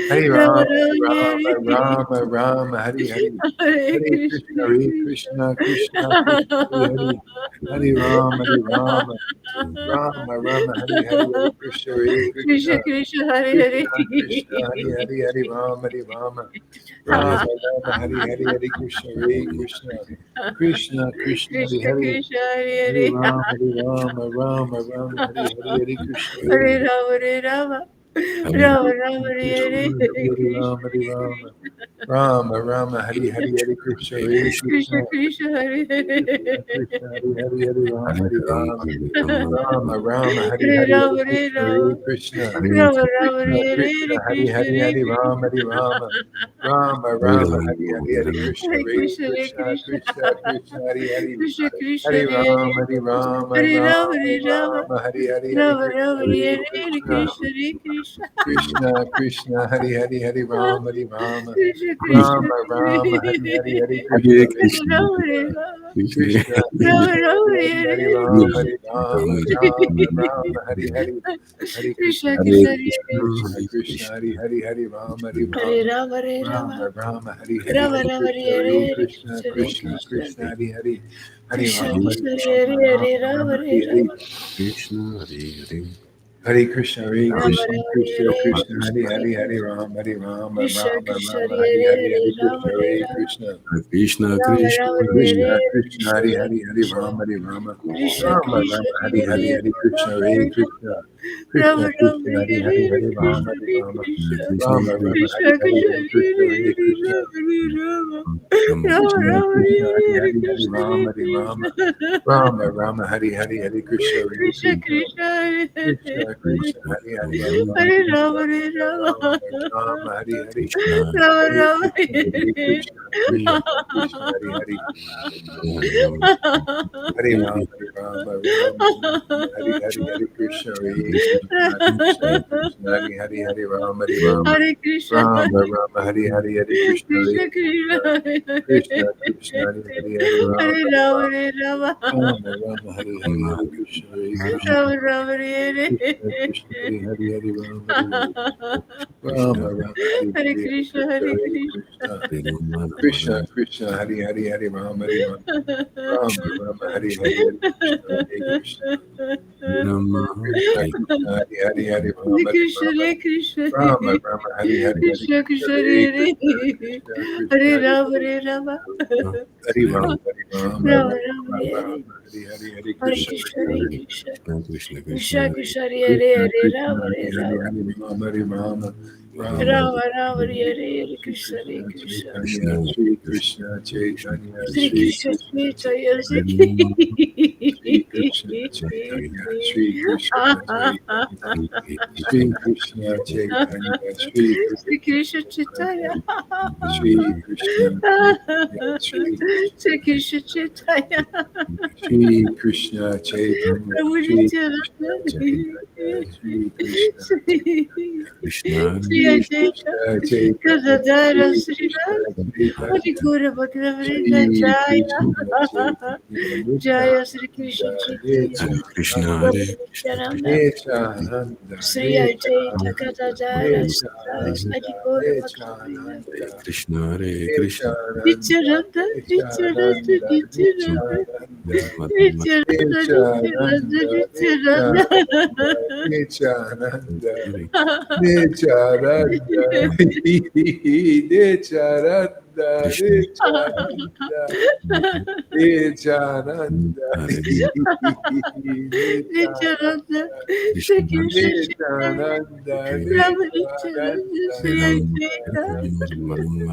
Hare Rama, Rama, Rama, Rama, Hare Rama, Rama, Hare Hare. Hare Hare Krishna, Krishna, Hare Krishna, Krishna, Krishna, Hare Hare. Hare Rama, Hare Rama. Rama, Rama, Hare Hare, Hare Krishna, Hare Krishna. Krishna, Krishna, Hare Hare. Krishna, Krishna, Hare Hare, Hare Rama, Hare Rama. Rama, Rama, Hare Hare, Hare Krishna, Hare Krishna. Krishna, Krishna, Hare Krishna, Hare. Krishna, Hare Hare Hare. Rama, Hare Rama, Rama, Rama, Hare Hare, Hare Krishna, Hare Hare Rama, Hare Rama. Rama, Rama, Hare Hare. Krishna, Hare Rama, Hare Rama. Rama, Rama, Hare Hare, Hare Krishna, Hare Krishna. Krishna, Krishna, Hare Hare. Krishna, Krishna, Hare Hare, Hare Rama, Hare Rama. Rama, Rama, Hare Hare Hare, Rama, Hare Hare Krishna, Rama. Hare Krishna. Rama, Rama, Krishna, Hare Hare, Krishna, Hare Hare Krishna, Hare, Hare Hare Krishna. Rama, Hare Rama. Rama, Rama, Hare Hare, Hare Krishna, Hare Hare Krishna, Hare Krishna, Krishna. Krishna, Krishna, Hare Hare. Krishna, Krishna, Hare Hare Rama, Hare. Hare Rama, Hare Rama, Rama, Hare Rama. Rama, Hare Hare, Hare Rama, Krishna, Rama, Hare Hare Hare, Hare Krishna. Krishna, Hare Krishna. Krishna, Krishna, Hare Hare, Hare Rama, Hare Rama. Krishna, Krishna, Rama, Hare Rama, Hare Hare, Hare. Hare Krishna, Hare Hare Krishna. Rama, Hare Rama. Krishna, Rama, Krishna, Rama, Hare Hare Hare, Hare, Hare Hare Rama, Rama, Rama, Rama, Hare Hare, Hare Krishna, Krishna, Hare Krishna, Hare Krishna, Krishna, Hare Hare, Hare Rama, Hare Hare Rama, Rama, Hare Rama. Rama, Rama, Hare Hare, Rama, Hare Rama, Krishna, Hare Hare Hare, Krishna, Hare Krishna, Krishna. Krishna, Hare Hare, Hare Krishna, Rama, Krishna, Hare Hare Rama, Hare, Rama, Rama, Rama, Hare Hare Hare. Rama. Krishna, Hare Hare. Hare Krishna, Hare Rama, Krishna, Rama, Krishna, Hare Hare, Krishna, Krishna, Hare Hare Hare, Hare Krishna. Rama, Hare Rama, Krishna, Rama, Krishna, Rama, Hare Hare Hare, Hare, Hare Rama, Krishna, Hare Hare Rama. Krishna. Hare Krishna, Rama, Krishna, Rama, Hare Krishna, Hare, Krishna, Krishna, Hare Hare Hare, Hare Krishna. Rama, Hare Rama. Krishna, Rama, Krishna, Rama, Hare Hare Hare, Hare, Hare Krishna, Rama, Hare Hare Krishna. Rama. Krishna, Rama, Rama, Krishna, Hare Hare Hare, Hare, Hare Rama, Krishna, Hare Hare Rama. Krishna. Rama, Rama, Krishna, Hare Hare, Krishna, Hare Hare Krishna, Hare, Hare Krishna. Hare Rama. Rama, Rama, Krishna, Rama, Krishna, Hare Hare Hare, Hare, Hare Krishna, Rama, Hare Hare Rama. Krishna. Rama, Rama, Hare Hare, Hare Krishna, Hare Krishna, Krishna. Krishna, Hare Krishna, Hare. Krishna, Hare Hare, Hare Hare Rama, Rama, Hare Rama, Rama. Rama, Hare Hare. Krishna, Rama, Hare Rama, Krishna, Hare Hare Hare. Krishna, Krishna, Krishna, Hare Hare. Rama, Hare Rama, Hare Rama, Rama, Rama, Hare Hare, Hare Krishna, Hare Krishna, Krishna, Krishna, Hare Hare, Hare Rama, Hare Rama. Hare Krishna, Rama, Rama, Hare Hare, Hare Krishna, Hare Krishna, Krishna, Krishna, Hare Krishna, Hare. Krishna, Hare Hare, Hare Rama, Hare Hare Rama, Rama. Hare Rama. Rama, Rama, Hare Hare, Hare Krishna, Hare Krishna, Rama, Rama, Hare Krishna, Krishna, Hare Hare, Hare Rama, Hare Rama. Rama, Rama, Hare Hare Hare, Hare Krishna, Krishna, Hare Hare Krishna. Krishna. Krishna, Krishna, Hare Hare, Hare Rama, Hare Rama. Rama, Rama, Hare Hare, Hare Krishna, Hare Krishna. Krishna, Krishna, Hare Hare, Hare Rama, Hare Krishna, Rama. Hare Krishna. Rama, Rama, Hare Hare, Hare Krishna, Krishna, Krishna, Hare Hare Krishna, Hare. Krishna, Krishna, Hare Hare Rama, Hare. Hare Rama. Hare Rama, Hare Rama, Rama, Rama, Rama, Hare. Rama, Hare Hare, Hare Hare Krishna, Krishna, Hare Hare Krishna. Krishna. Krishna, Krishna, Krishna, Krishna, Hare Krishna, Hare, Hare Krishna, Rama, Hare Hare Hare, Rama. Hare Rama, Hare Rama. Rama, Rama, Rama, Hare Hare Hare, Hare Shri Krishna, Hare Krishna Krishna. Chaitanya, Shri Krishna Chaitanya, Sri Shri Krishna, Krishna Sri Jaya, Chaitanya, Shri Krishna Chaitanya, Shri Krishna Chaitanya, Shri Krishna Chaitanya, Shri Sri Krishna Krishna Chaitanya. Chaitanya, Shri Krishna Chaitanya, Shri Krishna Sri Krishna Chaitanya. Shri Krishna Chaitanya, Prabhu Shri Krishna Nityananda. Chaitanya, Shri Krishna Chaitanya, Sri Shri Ajayita. Krishna Chaitanya, Kadadara Shri Sri Krishna Hari Chaitanya, Guru Bhakta Vrinda Shri Jaya. Krishna Chaitanya, Jaya Sri Krishna Nityananda, Chaitanya. Hare Krishna, Nityananda, Prabhu Hare Krishna, Nityananda. Nityananda, Sri Ajayita Nityananda, Kadadara Sri Adi Nityananda, Guru Bhakta Vrinda. Nityananda, Krishna, Hare Krishna, Nityananda, Nityananda, Nityananda, Nityananda, Nityananda. Nityananda, Nityananda, Nityananda, Nityananda, Nityananda. Nityananda, Nityananda, Nityananda, Nityananda, Nityananda, Nityananda, Hare Nityananda, Nityananda, Sri Krishna, Krishna Chaitanya, Nityananda, Rama Nityananda, Nityananda, Sri Advaita, Nityananda,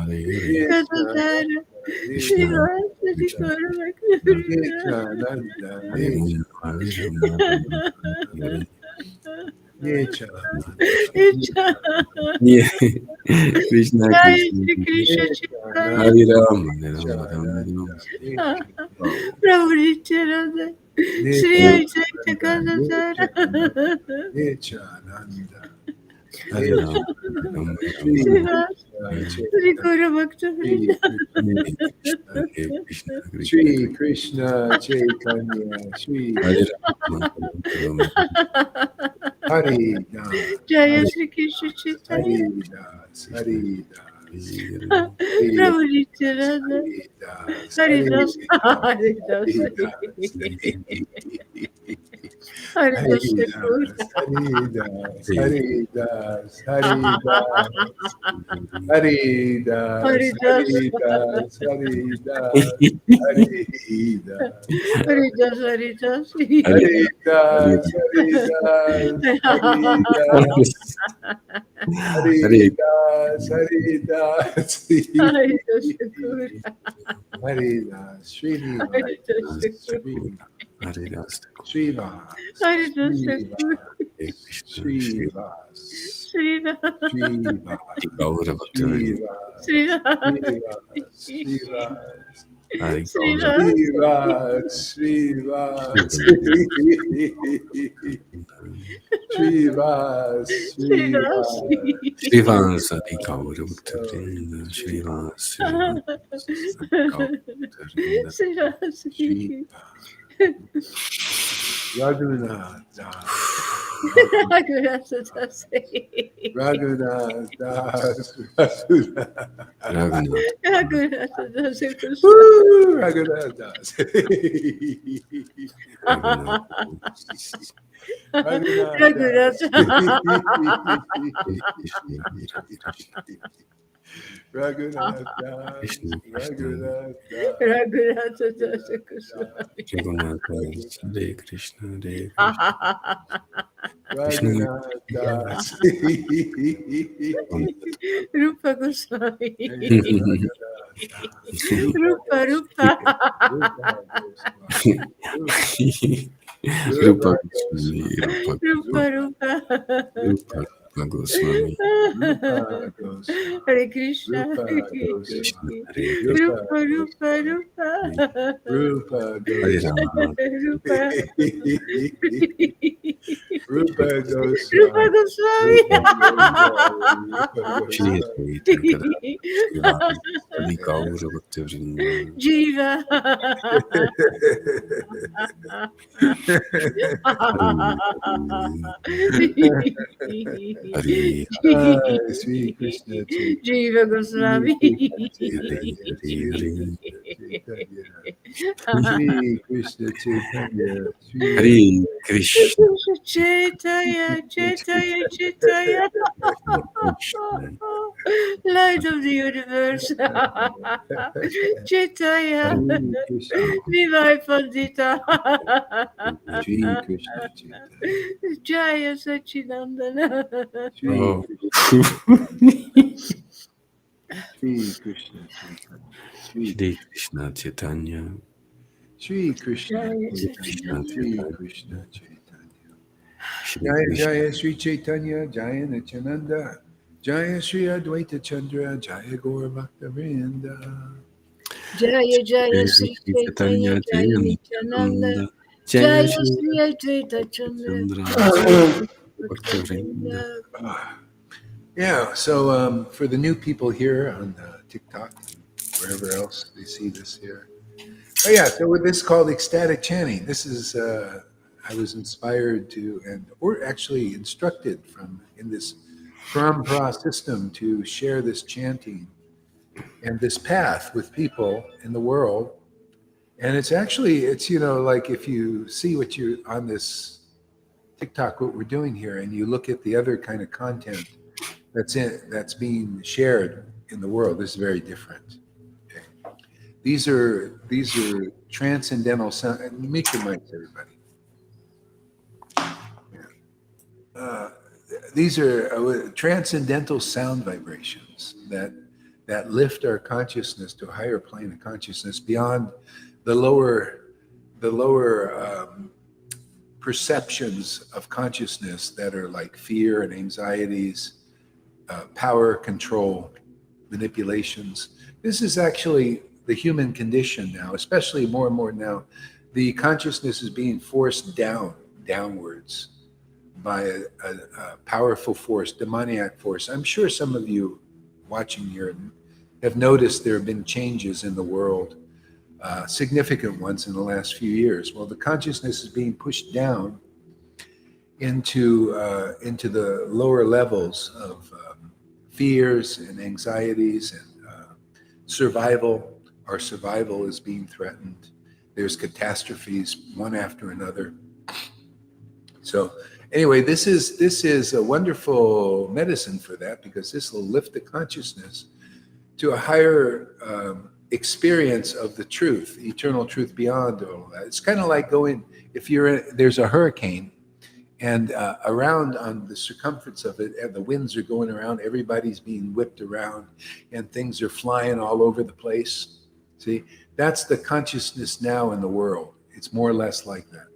Kadadara, Sri Krishna, Vasa, Sri Krishna, Guru Bhakta Vrinda. Nityananda, Hare Hare Rama, Hare Nityananda, Yeah. Krishna, Jai Krishna, Sri Krishna, Krishna Chaitanya, Hare Rama, Hare Rama, Rama Nityananda, Rama. Prabhu Nityananda, Sri Hare Advaita Nityananda, Kadadara. Nityananda, Shri Guru Bhakta Vrinda. Shri Krishna Chaitanya, Shri Hari Das, Jaya Shri Krishna Chaitanya. Hari Das, Hari Das, Prabhu Nityananda. Hari Das, Hari Hari Das. Hari Das. Hari Das. Hari Das, Hari Das, Hari Das, Hari Das, Hari Das. Hari Das, Hari Das, Hari Das. Hari Das. Hari Das. Haridas, Haridas, Haridas, Haridas, Haridas, Hari Das. Haridas, Srivas, Hari Das. Srivas, Shri Raghunath Das, Raghunath Das, Raghunath Das. Raghunath Das, Raghunath Das, Hare Krishna, Hare Raghunath Das. Rupa Goswami. Rupa. Rupa Goswami. Hare Krishna. Rupa. Rupa Hare Rama. Rupa Goswami. Shri Chaitanya Shri Gaura Bhakta Vrinda. Jiva. Sri Krishna Jiva Goswami. Sri Krishna Chaitanya Hare Krishna. Chaitanya. Light of the universe. Chaitanya. Vivai Pandita. Sri Krishna Chaitanya Jaya Sachinandana. Sri Krishna Chaitanya Shri Krishna Chaitanya. Sri Krishna Chaitanya Sri Krishna Chaitanya Shri Jaya Krishna. Jaya Sri Chaitanya Jaya Nityananda Jaya Sri Advaita Chandra Jaya Gaura Bhakta Vrinda Jaya Sri Chaitanya Jaya Nityananda Jaya Sri Advaita Chandra. Bhakta Vrinda. Yeah, so for the new people here on TikTok, wherever else they see this here. Oh yeah, so with this called ecstatic chanting. This is I was inspired to or actually instructed in this Parampara system to share this chanting and this path with people in the world. And it's like if you see what you on this TikTok, what we're doing here, and you look at the other kind of content that's being shared in the world, this is very different. Okay. These are transcendental sound. Make your mics, everybody. Yeah. These are transcendental sound vibrations that lift our consciousness to a higher plane of consciousness beyond the lower perceptions of consciousness that are like fear and anxieties, power, control, manipulations. This is actually the human condition now, especially more and more now. The consciousness is being forced downwards by a powerful force, demoniac force. I'm sure some of you watching here have noticed there have been changes in the world, significant ones in the last few years. Well, the consciousness is being pushed down into the lower levels of fears and anxieties and survival. Our survival is being threatened. There's catastrophes one after another. So anyway, this is a wonderful medicine for that, because this will lift the consciousness to a higher experience of the truth, eternal truth beyond all that. It's kind of like going, if there's a hurricane, and around on the circumference of it, and the winds are going around, everybody's being whipped around, and things are flying all over the place. See, that's the consciousness now in the world. It's more or less like that.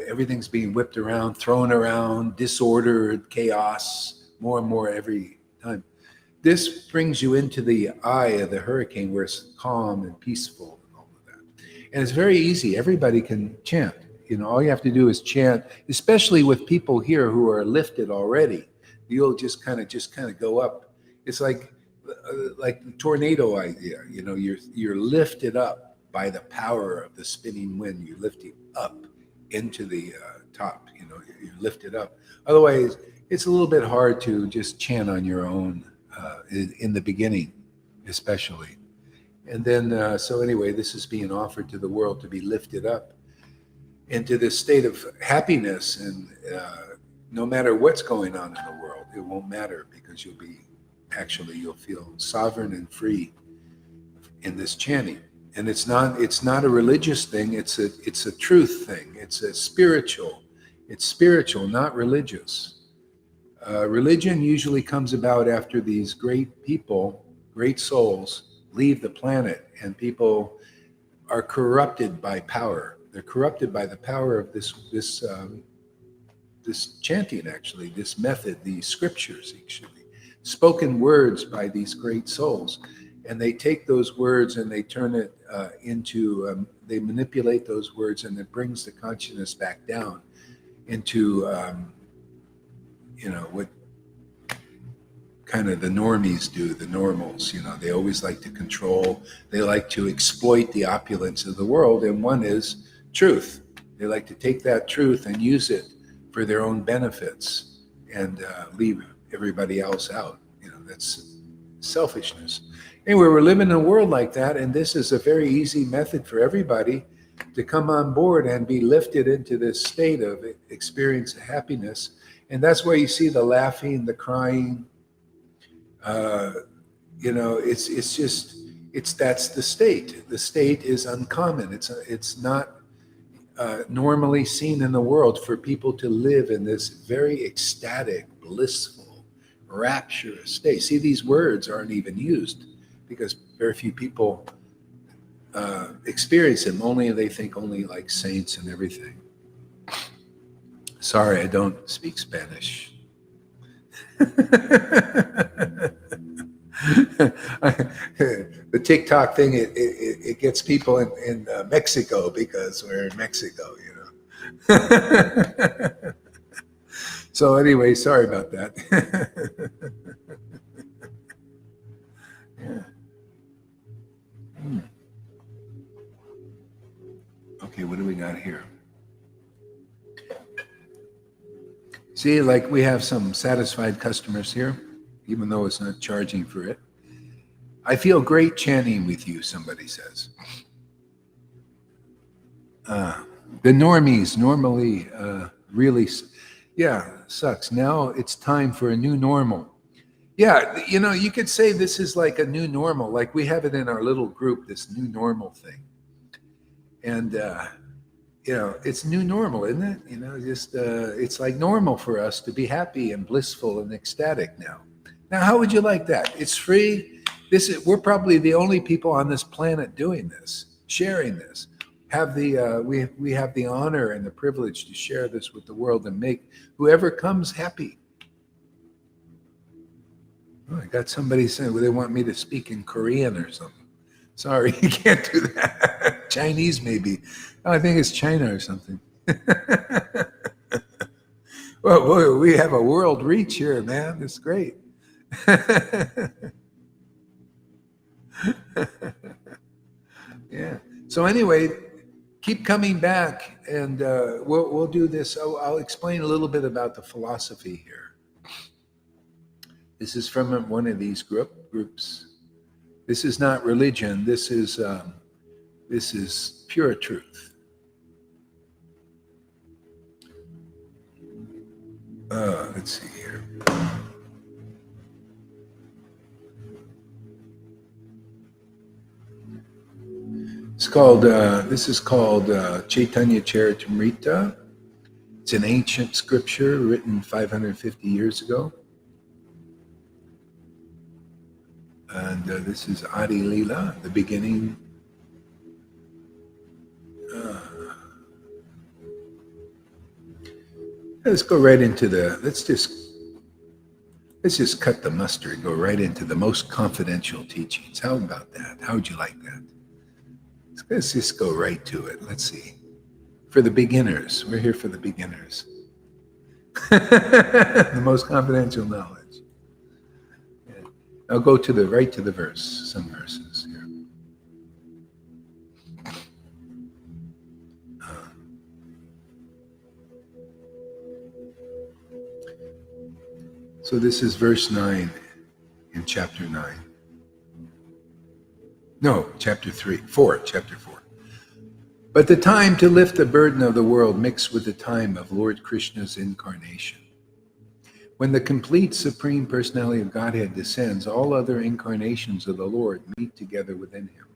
Everything's being whipped around, thrown around, disordered, chaos, more and more every time. This brings you into the eye of the hurricane, where it's calm and peaceful and all of that. And it's very easy. Everybody can chant. All you have to do is chant, especially with people here who are lifted already. You'll just kind of go up. It's like the tornado idea. You're lifted up by the power of the spinning wind. You're lifting up into the top. You're lifted up. Otherwise, it's a little bit hard to just chant on your own in the beginning, especially. And then, so anyway, this is being offered to the world to be lifted up into this state of happiness, and no matter what's going on in the world, it won't matter, because you'll feel sovereign and free in this chanting. And it's not a religious thing. It's a truth thing. It's spiritual, not religious. Religion usually comes about after these great people, great souls, leave the planet, and people are corrupted by power. They're corrupted by the power of this chanting, actually, this method, these scriptures, actually, spoken words by these great souls. And they take those words and they turn it they manipulate those words, and it brings the consciousness back down into, what kind of the normies do, the normals. They always like to control. They like to exploit the opulence of the world, and one is truth. They like to take that truth and use it for their own benefits, and leave everybody else out. That's selfishness. Anyway, we're living in a world like that, and this is a very easy method for everybody to come on board and be lifted into this state of experience of happiness. And that's why you see the laughing, the crying. That's the state. The state is uncommon. It's not normally seen in the world for people to live in this very ecstatic, blissful, rapturous state. See, these words aren't even used, because very few people experience them. They think only like saints and everything. Sorry, I don't speak Spanish. The TikTok thing, it gets people in Mexico, because we're in Mexico, So anyway, sorry about that. Yeah. Okay, what do we got here? See, like we have some satisfied customers here, even though it's not charging for it. I feel great chanting with you, somebody says. The normies normally really, sucks. Now it's time for a new normal. Yeah, you could say this is like a new normal, like we have it in our little group, this new normal thing. And, it's new normal, isn't it? It's like normal for us to be happy and blissful and ecstatic now. Now, how would you like that? It's free. We're probably the only people on this planet doing this, sharing this. We have the honor and the privilege to share this with the world and make whoever comes happy. Oh, I got somebody saying, they want me to speak in Korean or something. Sorry, you can't do that. Chinese, maybe. Oh, I think it's China or something. Well, we have a world reach here, man. It's great. Yeah. So anyway, keep coming back, and we'll do this. I'll explain a little bit about the philosophy here. This is from one of these groups. This is not religion. This is pure truth. Let's see here. It's called. This is called Chaitanya Charitamrita. It's an ancient scripture written 550 years ago. And this is Adi Lila, the beginning. Let's go right into let's just cut the mustard, go right into the most confidential teachings. How about that? How would you like that? Let's just go right to it. Let's see. For the beginners, we're here for the beginners. The most confidential knowledge. Yeah. I'll go right to the verse, some verses here. So this is verse 9 in chapter 9. No, chapter 4. But the time to lift the burden of the world mixed with the time of Lord Krishna's incarnation. When the complete Supreme Personality of Godhead descends, all other incarnations of the Lord meet together within him.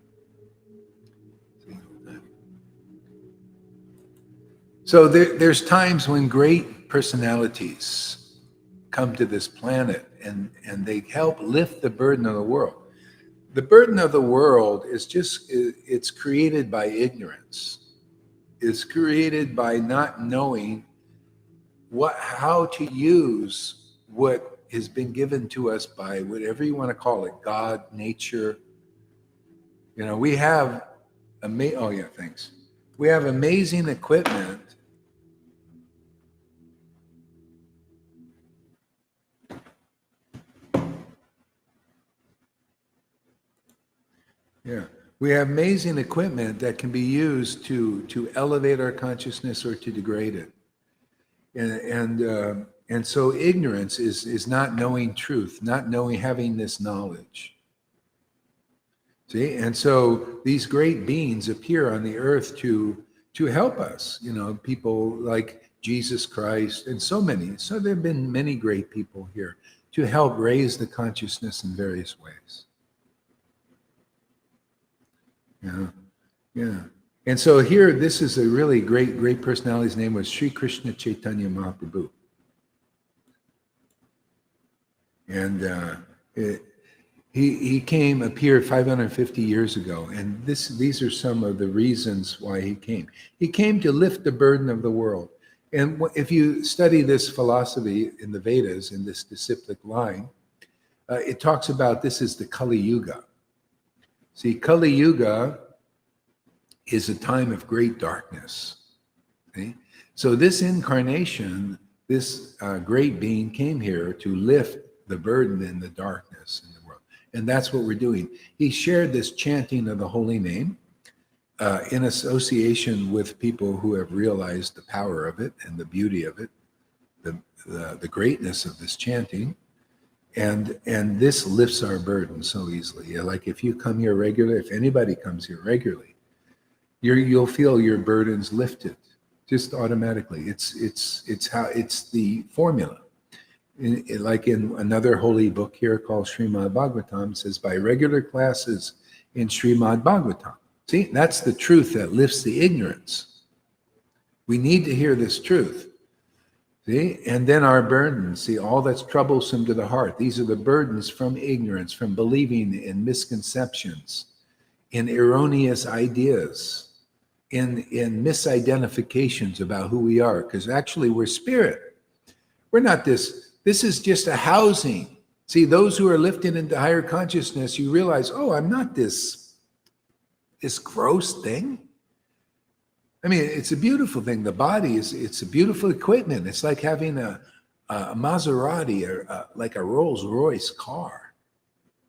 So there's times when great personalities come to this planet and they help lift the burden of the world. The burden of the world is it's created by ignorance. It's created by not knowing how to use what has been given to us by whatever you want to call it, God, nature. You know, we have we have amazing equipment. Yeah, we have amazing equipment that can be used to elevate our consciousness or to degrade it, and so ignorance is not knowing truth, not knowing, having this knowledge. See, and so these great beings appear on the earth to help us. You know, people like Jesus Christ and so many. So there have been many great people here to help raise the consciousness in various ways. Yeah. And so here, this is a really great personality. His name was Sri Krishna Chaitanya Mahaprabhu. And he appeared 550 years ago. And these are some of the reasons why he came. He came to lift the burden of the world. And if you study this philosophy in the Vedas, in this disciplic line, it talks about this is the Kali Yuga. See, Kali Yuga is a time of great darkness. Okay? So this incarnation, this great being came here to lift the burden in the darkness in the world. And that's what we're doing. He shared this chanting of the holy name in association with people who have realized the power of it and the beauty of it, the greatness of this chanting. And this lifts our burden so easily. Like if you come here regularly, if anybody comes here regularly, you'll feel your burdens lifted just automatically. It's the formula. Like in another holy book here called Srimad Bhagavatam, says by regular classes in Srimad Bhagavatam. See, that's the truth that lifts the ignorance. We need to hear this truth. See, and then our burdens, see, all that's troublesome to the heart. These are the burdens from ignorance, from believing in misconceptions, in erroneous ideas, in misidentifications about who we are, because actually we're spirit. We're not this. This is just a housing. See, those who are lifted into higher consciousness, you realize, oh, I'm not this gross thing. I mean, it's a beautiful thing. The body it's a beautiful equipment. It's like having a Maserati or like a Rolls Royce car,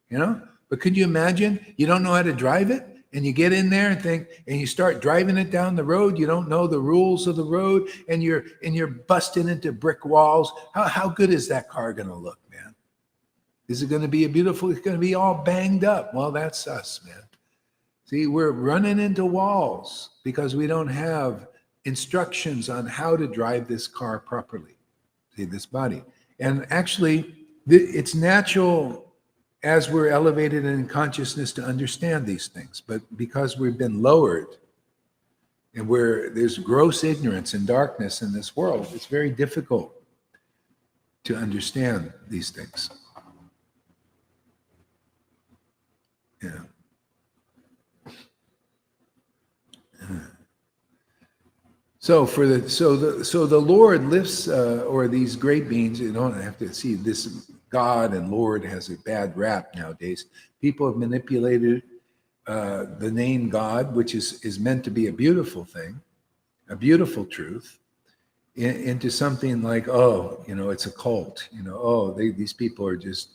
you know? But could you imagine you don't know how to drive it and you get in there and you start driving it down the road, you don't know the rules of the road and you're busting into brick walls. How good is that car going to look, man? Is it going to be it's going to be all banged up. Well, that's us, man. See, we're running into walls because we don't have instructions on how to drive this car properly. See, this body. And actually, it's natural as we're elevated in consciousness to understand these things. But because we've been lowered and there's gross ignorance and darkness in this world, it's very difficult to understand these things. Yeah. So the Lord lifts, or these great beings. You don't have to see this. God and Lord has a bad rap nowadays. People have manipulated the name God, which is meant to be a beautiful thing, a beautiful truth, into something like, oh, it's a cult. These people are just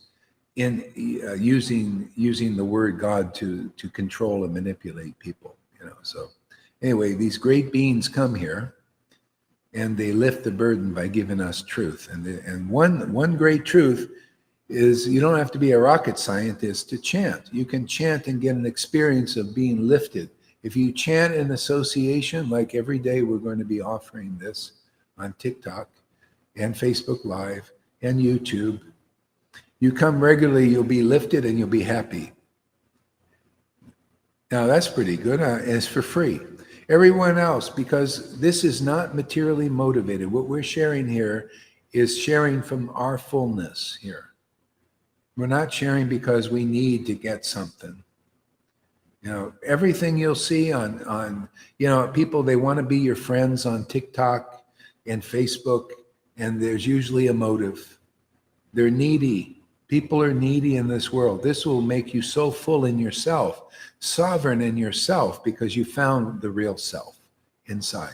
using the word God to control and manipulate people. So. Anyway, these great beings come here and they lift the burden by giving us truth. And one great truth is you don't have to be a rocket scientist to chant. You can chant and get an experience of being lifted. If you chant in association, like every day we're going to be offering this on TikTok and Facebook Live and YouTube, you come regularly, you'll be lifted and you'll be happy. Now that's pretty good, and it's for free. Everyone else, because this is not materially motivated. What we're sharing here is sharing from our fullness here. We're not sharing because we need to get something. Everything you'll see on people, they want to be your friends on TikTok and Facebook, and there's usually a motive. They're needy. People are needy in this world. This will make you so full in yourself, sovereign in yourself, because you found the real self inside.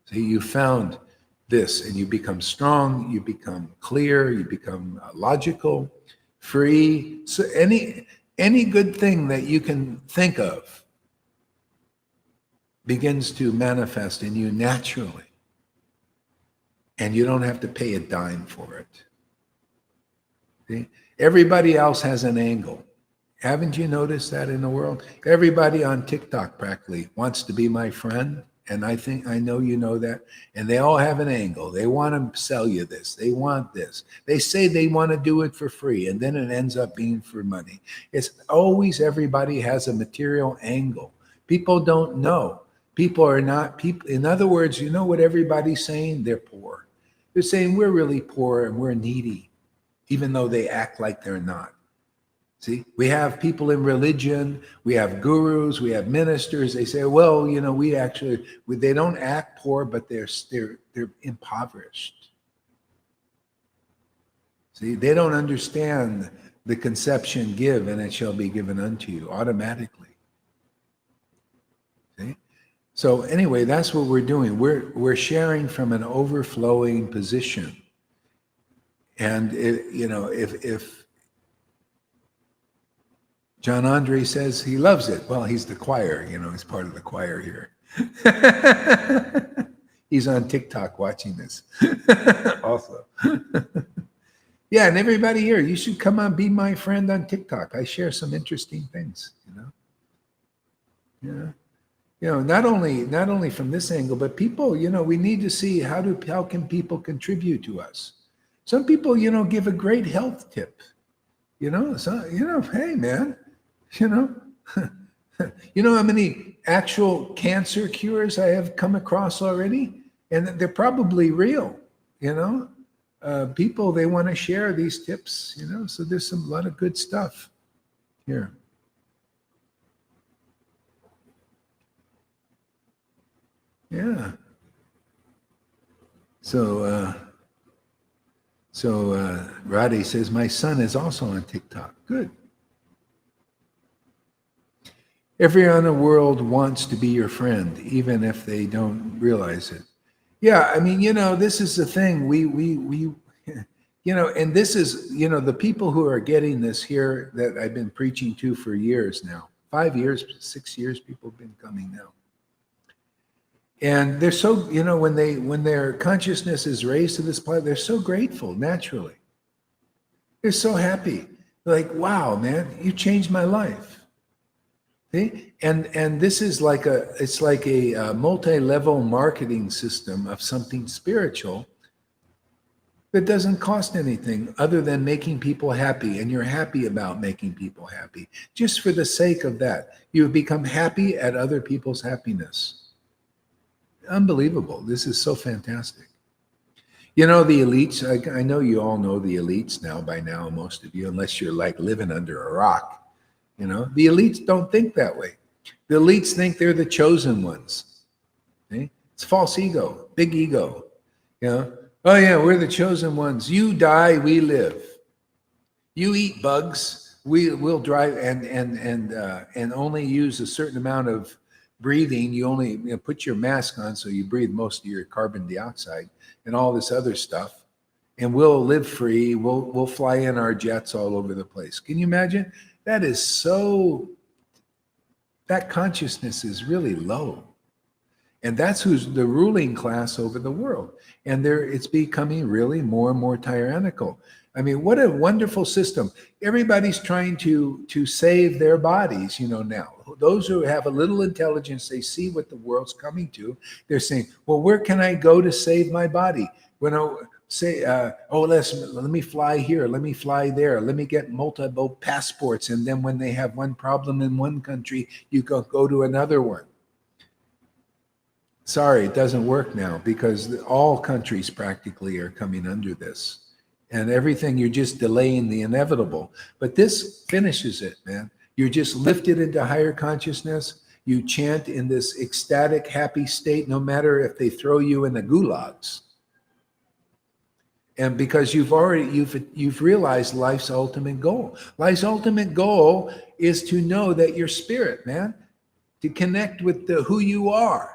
So you found this and you become strong, you become clear, you become logical, free. So any good thing that you can think of begins to manifest in you naturally. And you don't have to pay a dime for it. See? Everybody else has an angle. Haven't you noticed that in the world? Everybody on TikTok practically wants to be my friend. And I know you know that. And they all have an angle. They want to sell you this. They want this. They say they want to do it for free. And then it ends up being for money. It's always everybody has a material angle. People don't know. People are not people. In other words, you know what everybody's saying? They're poor. They're saying we're really poor and we're needy, even though they act like they're not. See, we have people in religion, we have gurus, we have ministers. They say, well, they don't act poor, but they're impoverished. See, they don't understand the conception, give and it shall be given unto you automatically. See? So anyway, that's what we're doing. We're sharing from an overflowing position. And if John Andre says he loves it, well, he's the choir, he's part of the choir here. He's on TikTok watching this also. Yeah, and everybody here, you should come on, be my friend on TikTok. I share some interesting things, not only from this angle, but people, we need to see how can people contribute to us. Some people, give a great health tip, hey man, you know how many actual cancer cures I have come across already? And they're probably real, people, they want to share these tips, so there's a lot of good stuff here. Yeah. So Radhe says, my son is also on TikTok. Good. Everyone in the world wants to be your friend, even if they don't realize it. Yeah, I mean, this is the thing. We and this is, the people who are getting this here that I've been preaching to for years now, 5 years, 6 years, people have been coming now. And they're so, when their consciousness is raised to this point, they're so grateful naturally. They're so happy. Like, wow, man, you changed my life. See? And this is it's like a multi-level marketing system of something spiritual that doesn't cost anything other than making people happy. And you're happy about making people happy. Just for the sake of that, you become happy at other people's happiness. Unbelievable. This is so fantastic. The elites, I know you all know the elites now by now, most of you, unless you're like living under a rock. The elites don't think that way. The elites think they're the chosen ones. Okay? It's false ego, big ego. Oh yeah, we're the chosen ones. You die, we live. You eat bugs, we'll drive and only use a certain amount of breathing. You only put your mask on so you breathe most of your carbon dioxide and all this other stuff. And we'll live free. We'll fly in our jets all over the place. Can you imagine? That consciousness is really low. And that's who's the ruling class over the world. And it's becoming really more and more tyrannical. I mean, what a wonderful system. Everybody's trying to save their bodies, now. Those who have a little intelligence, they see what the world's coming to. They're saying, well, where can I go to save my body? When I say, let me fly here, let me fly there, let me get multiple passports. And then when they have one problem in one country, you go to another one. Sorry, it doesn't work now because all countries practically are coming under this. And everything, you're just delaying the inevitable. But this finishes it, man. You're just lifted into higher consciousness. You chant in this ecstatic, happy state, no matter if they throw you in the gulags. And because you've realized life's ultimate goal. Life's ultimate goal is to know that you're spirit, man. To connect with who you are,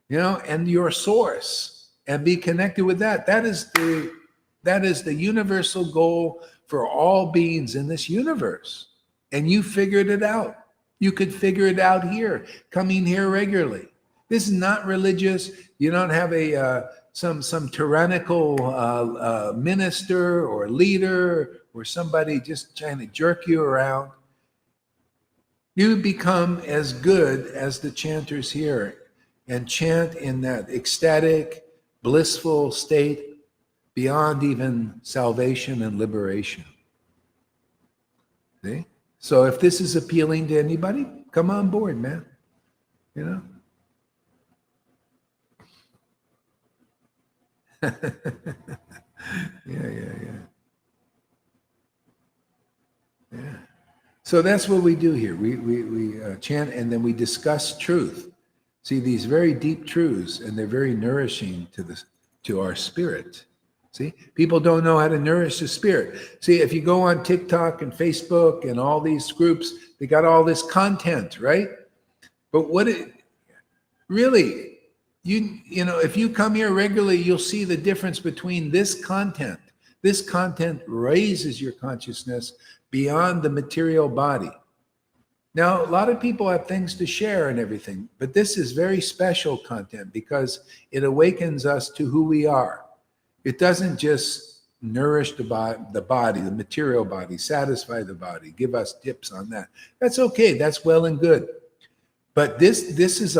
and your source, and be connected with that. That is the universal goal for all beings in this universe. And you figured it out. You could figure it out here, coming here regularly. This is not religious. You don't have some tyrannical minister or leader or somebody just trying to jerk you around. You become as good as the chanters here and chant in that ecstatic, blissful state beyond even salvation and liberation. See? So if this is appealing to anybody, come on board, man. Yeah. So that's what we do here. We chant and then we discuss truth. See, these very deep truths, and they're very nourishing to our spirit. See, people don't know how to nourish the spirit. See, if you go on TikTok and Facebook and all these groups, they got all this content, right? But really, if you come here regularly, you'll see the difference between this content. This content raises your consciousness beyond the material body. Now, a lot of people have things to share and everything, but this is very special content because it awakens us to who we are. It doesn't just nourish the body, the material body, satisfy the body, give us tips on that. That's okay. That's well and good. But there's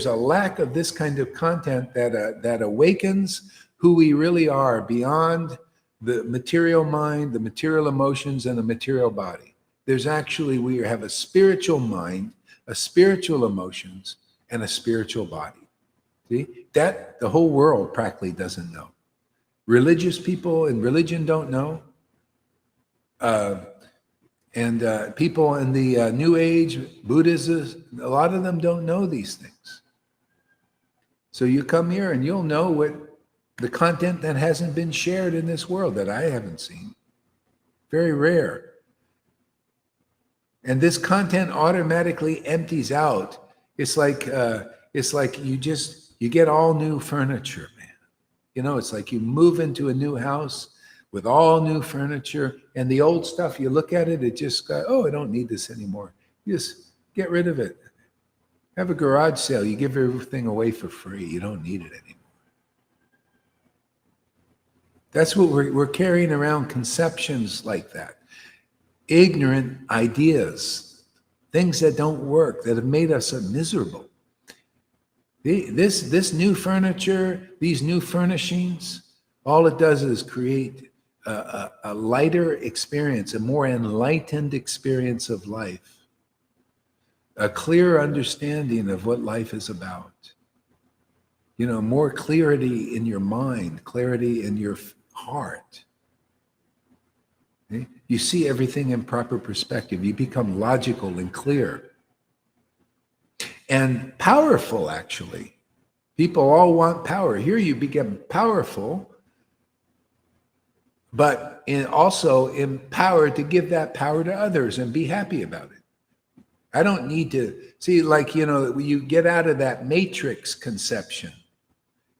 a lack of this kind of content that awakens who we really are beyond the material mind, the material emotions, and the material body. We have a spiritual mind, a spiritual emotions, and a spiritual body. See, that the whole world practically doesn't know. Religious people in religion don't know. And people in the New Age, Buddhism, a lot of them don't know these things. So you come here and you'll know what the content that hasn't been shared in this world that I haven't seen. Very rare. And this content automatically empties out. It's like you get all new furniture, man. You know, it's like you move into a new house with all new furniture, and the old stuff, you look at it, it just got, oh, I don't need this anymore. You just get rid of it. Have a garage sale. You give everything away for free. You don't need it anymore. That's what we're carrying around, conceptions like that. Ignorant ideas, things that don't work, that have made us miserable. This new furniture, these new furnishings, all it does is create a lighter experience, a more enlightened experience of life, a clearer understanding of what life is about. You know, more clarity in your mind, clarity in your heart. Okay? You see everything in proper perspective. You become logical and clear. And powerful, actually. People all want power. Here you become powerful, but also empowered to give that power to others and be happy about it. I don't need to see, like, you know, you get out of that matrix conception.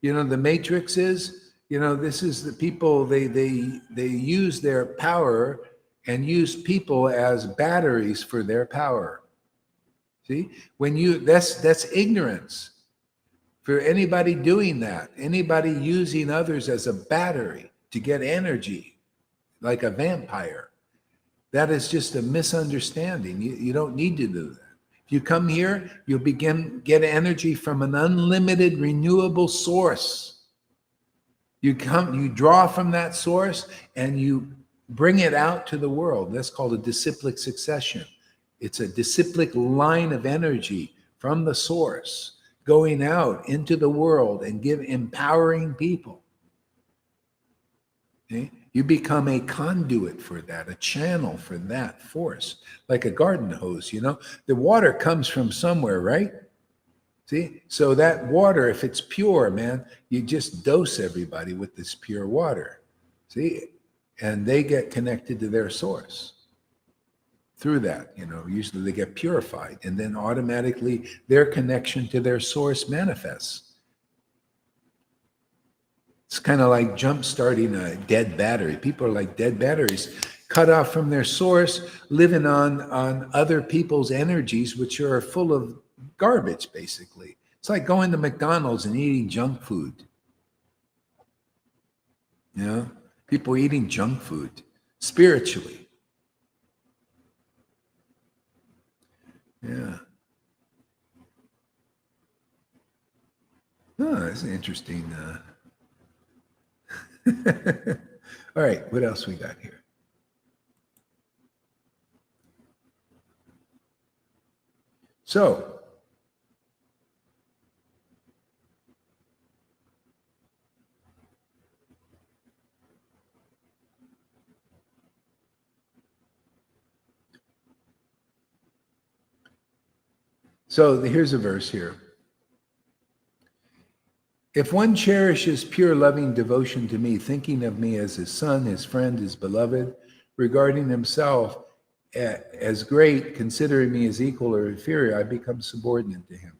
You know, the matrix is, you know, this is the people, they use their power and use people as batteries for their power. See, that's ignorance. For anybody doing that, anybody using others as a battery to get energy, like a vampire, that is just a misunderstanding. You don't need to do that. If you come here, you'll get energy from an unlimited renewable source. You draw from that source and you bring it out to the world. That's called a disciplic succession. It's a disciplic line of energy from the source going out into the world and empowering people. Okay? You become a conduit for that, a channel for that force, like a garden hose, you know? The water comes from somewhere, right? See? So that water, if it's pure, man, you just dose everybody with this pure water. See? And they get connected to their source. Through that, you know, usually they get purified, and then automatically their connection to their source manifests. It's kind of like jump starting a dead battery. People are like dead batteries, cut off from their source, living on other people's energies, which are full of garbage, basically. It's like going to McDonald's and eating junk food. You know, people eating junk food spiritually. Yeah. Oh, that's interesting. All right, what else we got here? So, here's a verse here. If one cherishes pure loving devotion to me, thinking of me as his son, his friend, his beloved, regarding himself as great, considering me as equal or inferior, I become subordinate to him.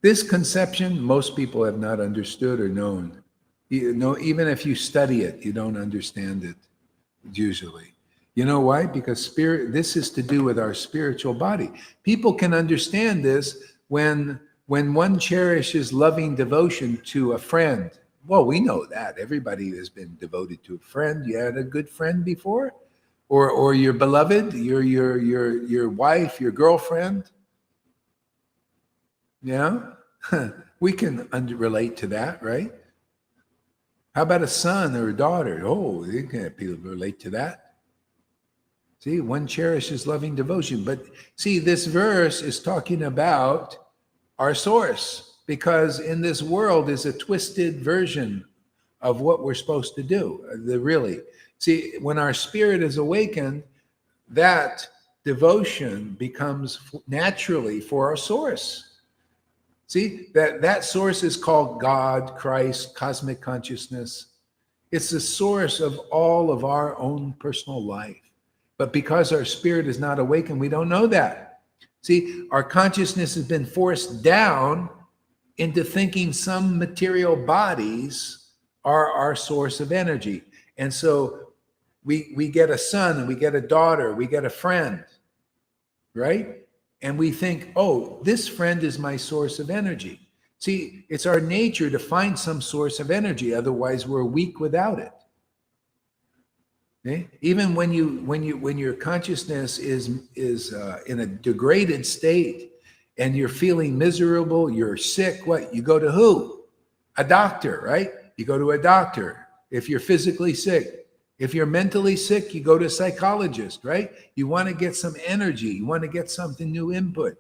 This conception, most people have not understood or known. You know, even if you study it, you don't understand it usually. You know why? Because this is to do with our spiritual body. People can understand this when one cherishes loving devotion to a friend. Well, we know that. Everybody has been devoted to a friend. You had a good friend before? Or your beloved, your wife, your girlfriend. Yeah? We can relate to that, right? How about a son or a daughter? Oh, you can people relate to that. See, one cherishes loving devotion. But see, this verse is talking about our source, because in this world is a twisted version of what we're supposed to do. See, when our spirit is awakened, that devotion becomes naturally for our source. See, that source is called God, Christ, cosmic consciousness. It's the source of all of our own personal life. But because our spirit is not awakened, we don't know that. See, our consciousness has been forced down into thinking some material bodies are our source of energy. And so we get a son, and we get a daughter, we get a friend, right? And we think, oh, this friend is my source of energy. See, it's our nature to find some source of energy. Otherwise, we're weak without it. Okay? Even when your consciousness is in a degraded state and you're feeling miserable, you're sick, what? You go to who? A doctor, right? You go to a doctor if you're physically sick. If you're mentally sick, you go to a psychologist, right? You want to get some energy. You want to get something new input.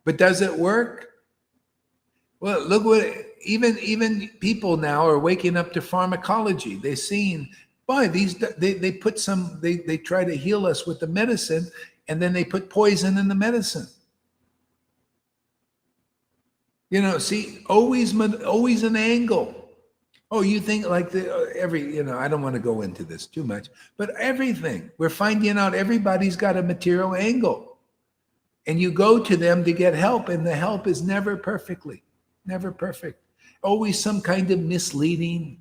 But does it work? Well, look what even people now are waking up to pharmacology. They've seen, boy, they put some, they try to heal us with the medicine, and then they put poison in the medicine. You know, see, always an angle. Oh, you think like I don't want to go into this too much, but everything, we're finding out everybody's got a material angle. And you go to them to get help, and the help is never perfect. Always some kind of misleading.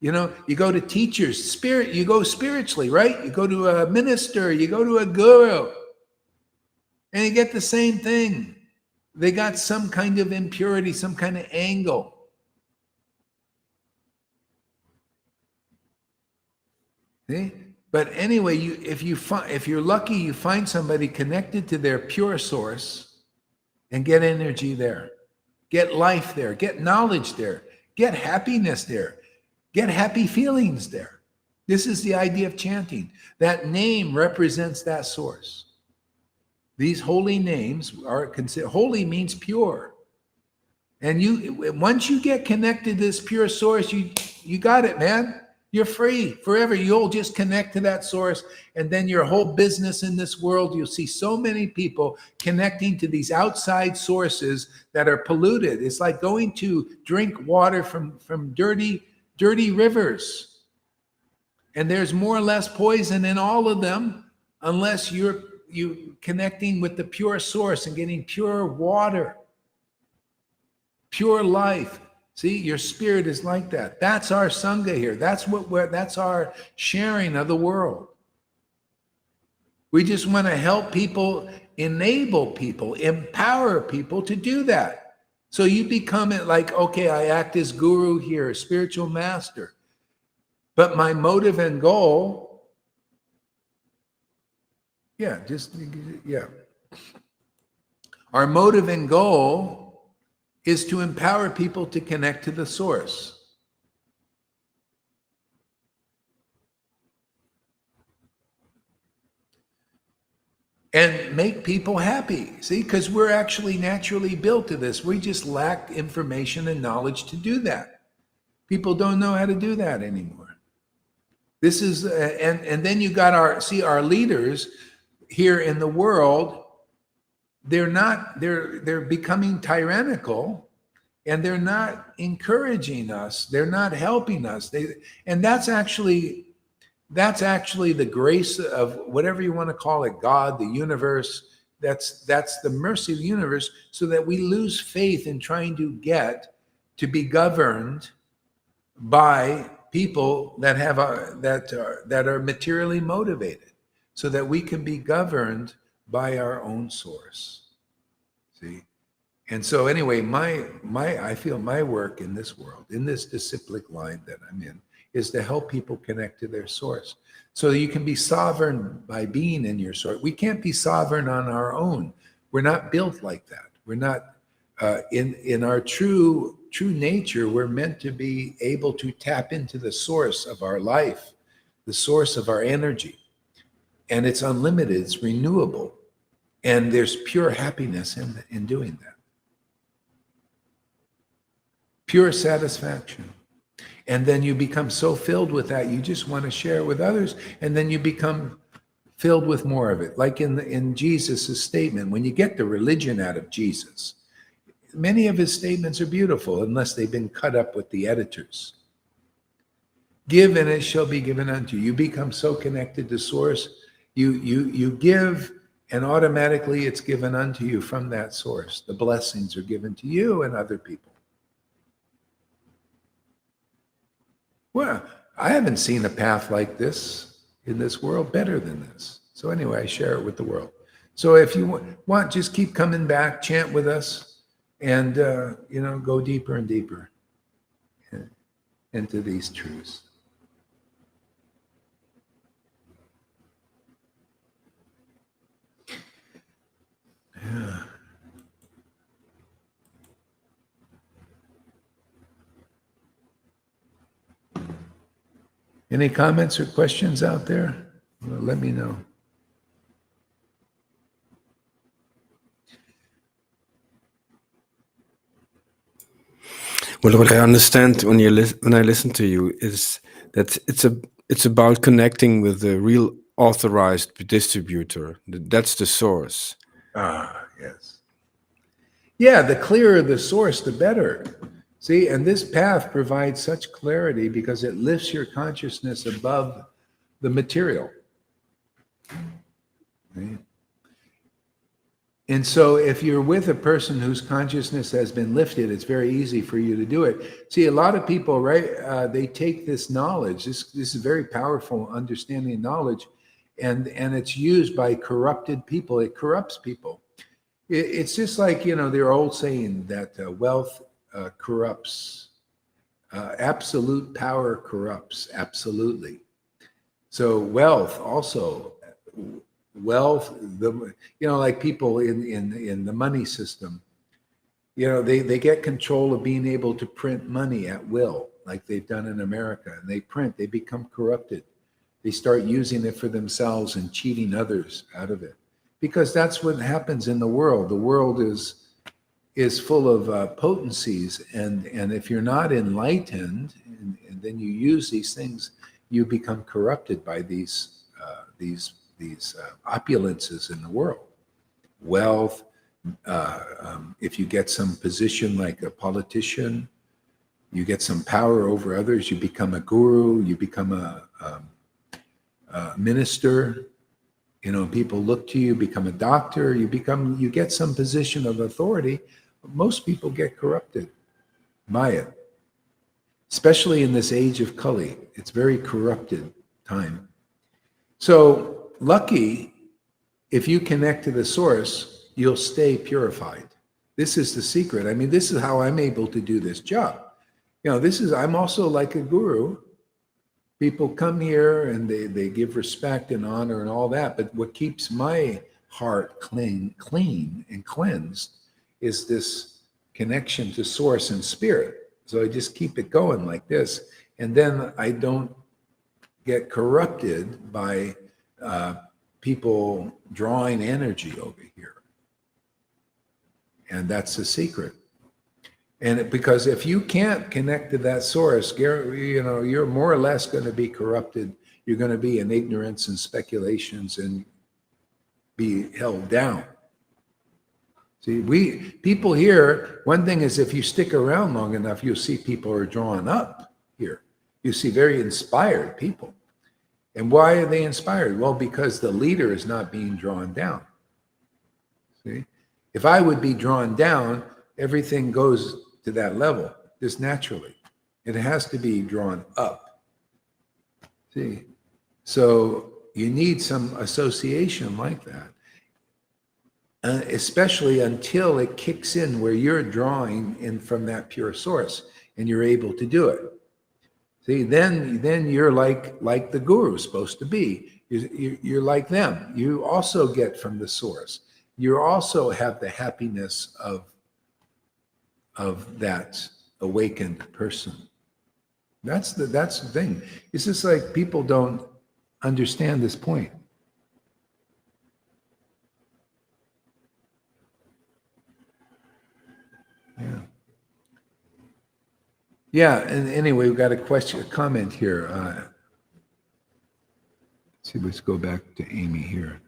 You know, you go to teachers, you go spiritually, right? You go to a minister, you go to a guru, and you get the same thing. They got some kind of impurity, some kind of angle. See? But anyway, if you're lucky, you find somebody connected to their pure source and get energy there, get life there, get knowledge there, get happiness there, get happy feelings there. This is the idea of chanting. That name represents that source. These holy names are considered, holy means pure. And once you get connected to this pure source, you got it, man. You're free forever. You'll just connect to that source, and then your whole business in this world, you'll see so many people connecting to these outside sources that are polluted. It's like going to drink water from dirty rivers. And there's more or less poison in all of them, unless you connecting with the pure source and getting pure water, pure life. See, your spirit is like that. That's our Sangha here. That's our sharing of the world. We just want to help people, enable people, empower people to do that. So you become it like, okay, I act as guru here, spiritual master. But my motive and goal, our motive and goal is to empower people to connect to the source. And make people happy. See, because we're actually naturally built to this. We just lack information and knowledge to do that. People don't know how to do that anymore. This is, and then you got our leaders here in the world. They're becoming tyrannical, and they're not encouraging us. They're not helping us. And that's actually the grace of whatever you want to call it, God, the universe. That's the mercy of the universe, so that we lose faith in trying to get to be governed by people that are materially motivated, so that we can be governed by our own source. See? And so anyway, I feel my work in this world, in this disciplic line that I'm in, is to help people connect to their source. So you can be sovereign by being in your source. We can't be sovereign on our own. We're not built like that. We're not in our true nature. We're meant to be able to tap into the source of our life, the source of our energy. And it's unlimited, it's renewable. And there's pure happiness in doing that. Pure satisfaction. And then you become so filled with that, you just want to share it with others, and then you become filled with more of it. Like in Jesus' statement, when you get the religion out of Jesus, many of his statements are beautiful, unless they've been cut up with the editors. Give and it shall be given unto you. You become so connected to source, you give and automatically it's given unto you from that source. The blessings are given to you and other people. Well, I haven't seen a path like this in this world better than this. So anyway, I share it with the world. So if you want, just keep coming back, chant with us, and go deeper and deeper into these truths. Yeah. Any comments or questions out there? Well, let me know. Well, what I understand when I listen to you is that it's about connecting with the real authorized distributor. That's the source. Ah, yes. Yeah, the clearer the source, the better. See, and this path provides such clarity because it lifts your consciousness above the material. Right? And so if you're with a person whose consciousness has been lifted, it's very easy for you to do it. See, a lot of people, right, they take this knowledge, this is very powerful understanding knowledge, and it's used by corrupted people. It corrupts people. It's just like, their old saying that wealth corrupts. Absolute power corrupts, absolutely. So wealth also, like people in the money system, they get control of being able to print money at will, like they've done in America, and they become corrupted. They start using it for themselves and cheating others out of it, because that's what happens in the world. The world is full of potencies, and if you're not enlightened, and then you use these things, you become corrupted by these opulences in the world. Wealth, if you get some position like a politician, you get some power over others, you become a guru, you become a minister, people look to you, become a doctor, you get some position of authority. Most people get corrupted by it, especially in this age of Kali. It's very corrupted time. So lucky, if you connect to the source, you'll stay purified. This is the secret. I mean, this is how I'm able to do this job. I'm also like a guru. People come here and they give respect and honor and all that, but what keeps my heart clean and cleansed is this connection to source and spirit. So I just keep it going like this, and then I don't get corrupted by people drawing energy over here. And that's the secret. And because if you can't connect to that source, you're more or less going to be corrupted. You're going to be in ignorance and speculations and be held down. See, people here, one thing is if you stick around long enough, you'll see people are drawn up here. You see very inspired people. And why are they inspired? Well, because the leader is not being drawn down. See? If I would be drawn down, everything goes to that level, just naturally. It has to be drawn up. See? So you need some association like that, especially until it kicks in where you're drawing in from that pure source and you're able to do it. See, then you're like the guru is supposed to be. You're like them. You also get from the source. You also have the happiness of that awakened person. That's the thing. It's just like people don't understand this point. Yeah, and anyway, we've got a comment here. Let's go back to Amy here.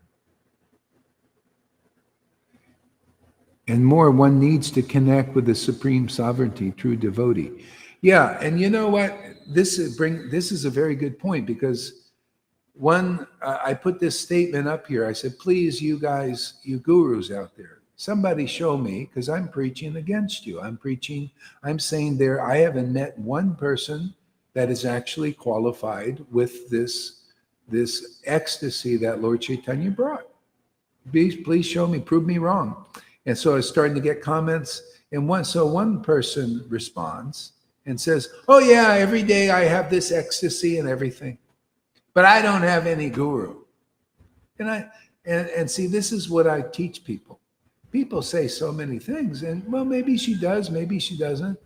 And more, one needs to connect with the supreme sovereignty, true devotee. Yeah, and you know what? This is a very good point, because I put this statement up here. I said, please, you guys, you gurus out there, somebody show me, because I'm preaching against you. I'm saying there, I haven't met one person that is actually qualified with this ecstasy that Lord Caitanya brought. Please show me, prove me wrong. And so I was starting to get comments, and one person responds and says, oh yeah, every day I have this ecstasy and everything, but I don't have any guru. And see, this is what I teach people. People say so many things, and well, maybe she does, maybe she doesn't.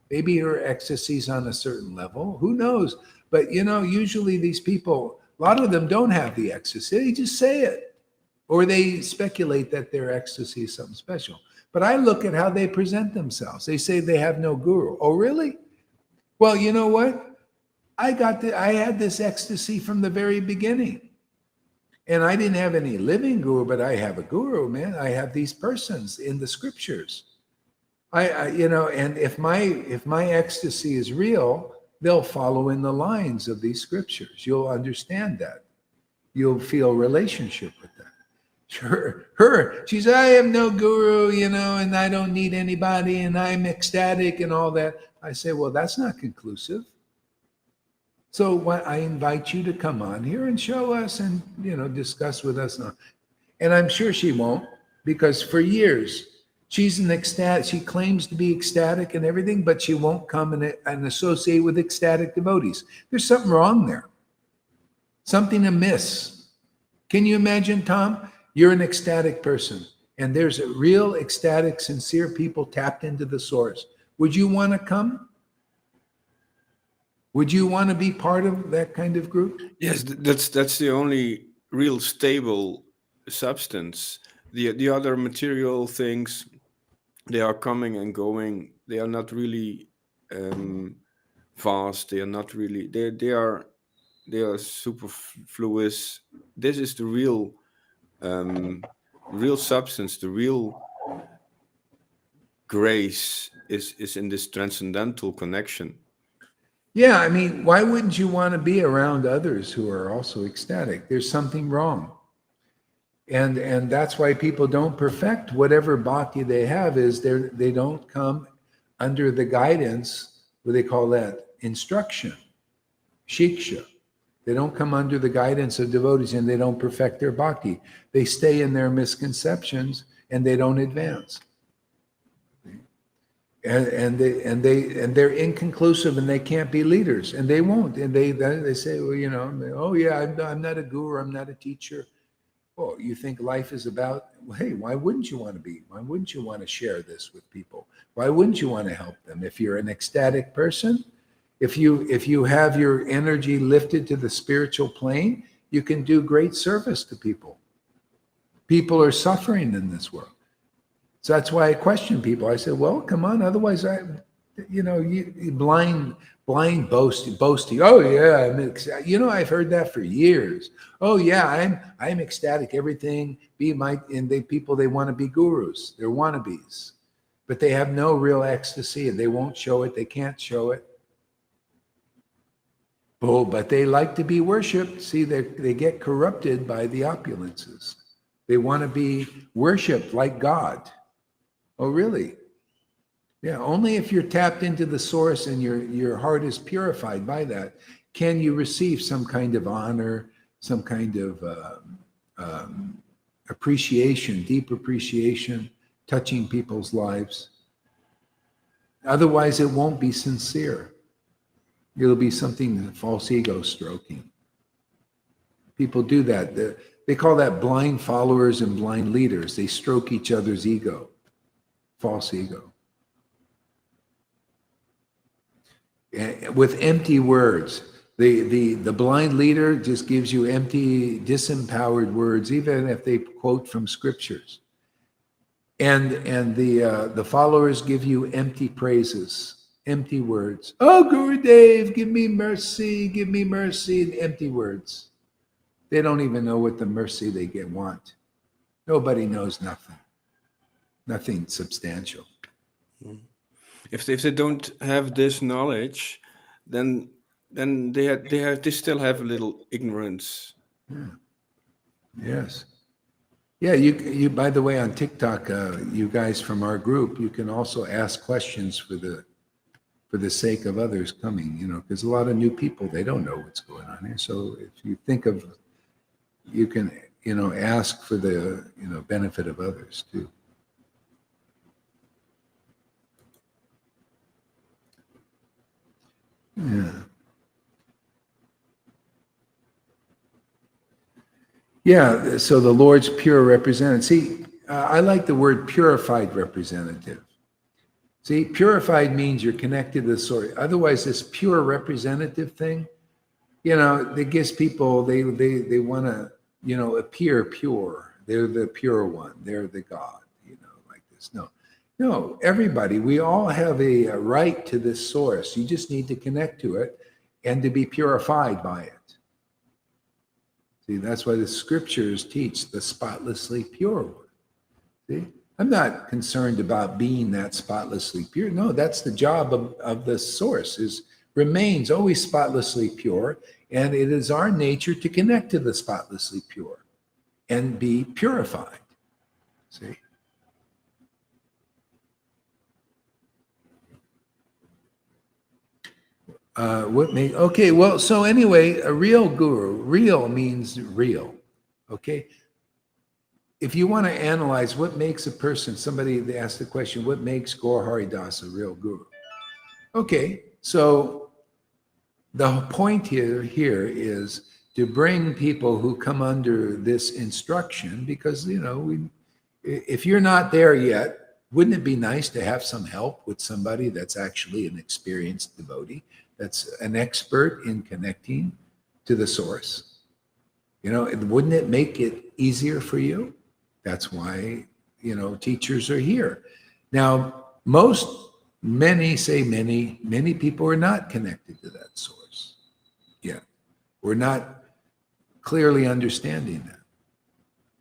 Maybe her ecstasy's on a certain level. Who knows? But usually these people, a lot of them don't have the ecstasy. They just say it, or they speculate that their ecstasy is something special. But I look at how they present themselves. They say they have no guru. Oh, really? Well, you know what? I had this ecstasy from the very beginning. And I didn't have any living guru, but I have a guru, man. I have these persons in the scriptures. And if my ecstasy is real, they'll follow in the lines of these scriptures. You'll understand that. You'll feel relationship with that. She said, I have no guru, and I don't need anybody, and I'm ecstatic and all that. I say, well, that's not conclusive. So I invite you to come on here and show us and, discuss with us. And I'm sure she won't, because for years, she's an ecstatic. She claims to be ecstatic and everything, but she won't come and associate with ecstatic devotees. There's something wrong there. Something amiss. Can you imagine, Tom? You're an ecstatic person, and there's a real ecstatic, sincere people tapped into the source. Would you want to come? Would you want to be part of that kind of group? Yes, that's the only real stable substance. The other material things, they are coming and going. They are not really fast. They are not really. They are superfluous. This is the real substance. The real grace is in this transcendental connection. Yeah, I mean, why wouldn't you want to be around others who are also ecstatic? There's something wrong. And that's why people don't perfect whatever bhakti they have. Is they don't come under the guidance, what they call that, instruction, shiksha. They don't come under the guidance of devotees, and they don't perfect their bhakti. They stay in their misconceptions and they don't advance. And they're inconclusive, and they can't be leaders, and they won't. And they say, well, oh yeah, I'm not a guru, I'm not a teacher. Oh, you think life is about? Well, hey, why wouldn't you want to be? Why wouldn't you want to share this with people? Why wouldn't you want to help them? If you're an ecstatic person, if you have your energy lifted to the spiritual plane, you can do great service to people. People are suffering in this world. So that's why I question people. I said, well, come on. Otherwise, you blind boasting. Oh yeah, I've heard that for years. Oh yeah, I'm ecstatic. Everything people, they want to be gurus. They're wannabes, but they have no real ecstasy, and they won't show it. They can't show it. Oh, but they like to be worshipped. See, they get corrupted by the opulences. They want to be worshipped like God. Oh, really? Yeah, only if you're tapped into the source and your heart is purified by that can you receive some kind of honor, some kind of appreciation, deep appreciation, touching people's lives. Otherwise, it won't be sincere. It'll be something false ego stroking. People do that. They call that blind followers and blind leaders. They stroke each other's ego. False ego. With empty words. The blind leader just gives you empty, disempowered words, even if they quote from scriptures. And the followers give you empty praises, empty words. Oh, Gurudev, give me mercy, and empty words. They don't even know what the mercy they want. Nobody knows nothing. Nothing substantial. If they don't have this knowledge, then they still have a little ignorance. Yes. Yeah, you. By the way, on TikTok, you guys from our group, you can also ask questions for the sake of others coming. Because a lot of new people, they don't know what's going on here. So if you think of, you can ask for the benefit of others too. Yeah. Yeah, so the Lord's pure representative. See, I like the word purified representative. See, purified means you're connected to the source. Otherwise, this pure representative thing, it gives people, they want to, appear pure. They're the pure one. They're the God, like this. No, everybody, we all have a right to this source. You just need to connect to it and to be purified by it. See, that's why the scriptures teach the spotlessly pure one. See, I'm not concerned about being that spotlessly pure. No, that's the job of the source, remains always spotlessly pure. And it is our nature to connect to the spotlessly pure and be purified. See? Okay, well, so anyway, a real guru, real means real, okay? If you want to analyze what makes a person, somebody they asked the question, what makes Gaur Hari Das a real guru? Okay, so the point here is to bring people who come under this instruction, because, if you're not there yet, wouldn't it be nice to have some help with somebody that's actually an experienced devotee, that's an expert in connecting to the source? Wouldn't it make it easier for you? That's why, teachers are here. Now, many people are not connected to that source yet. We're not clearly understanding that.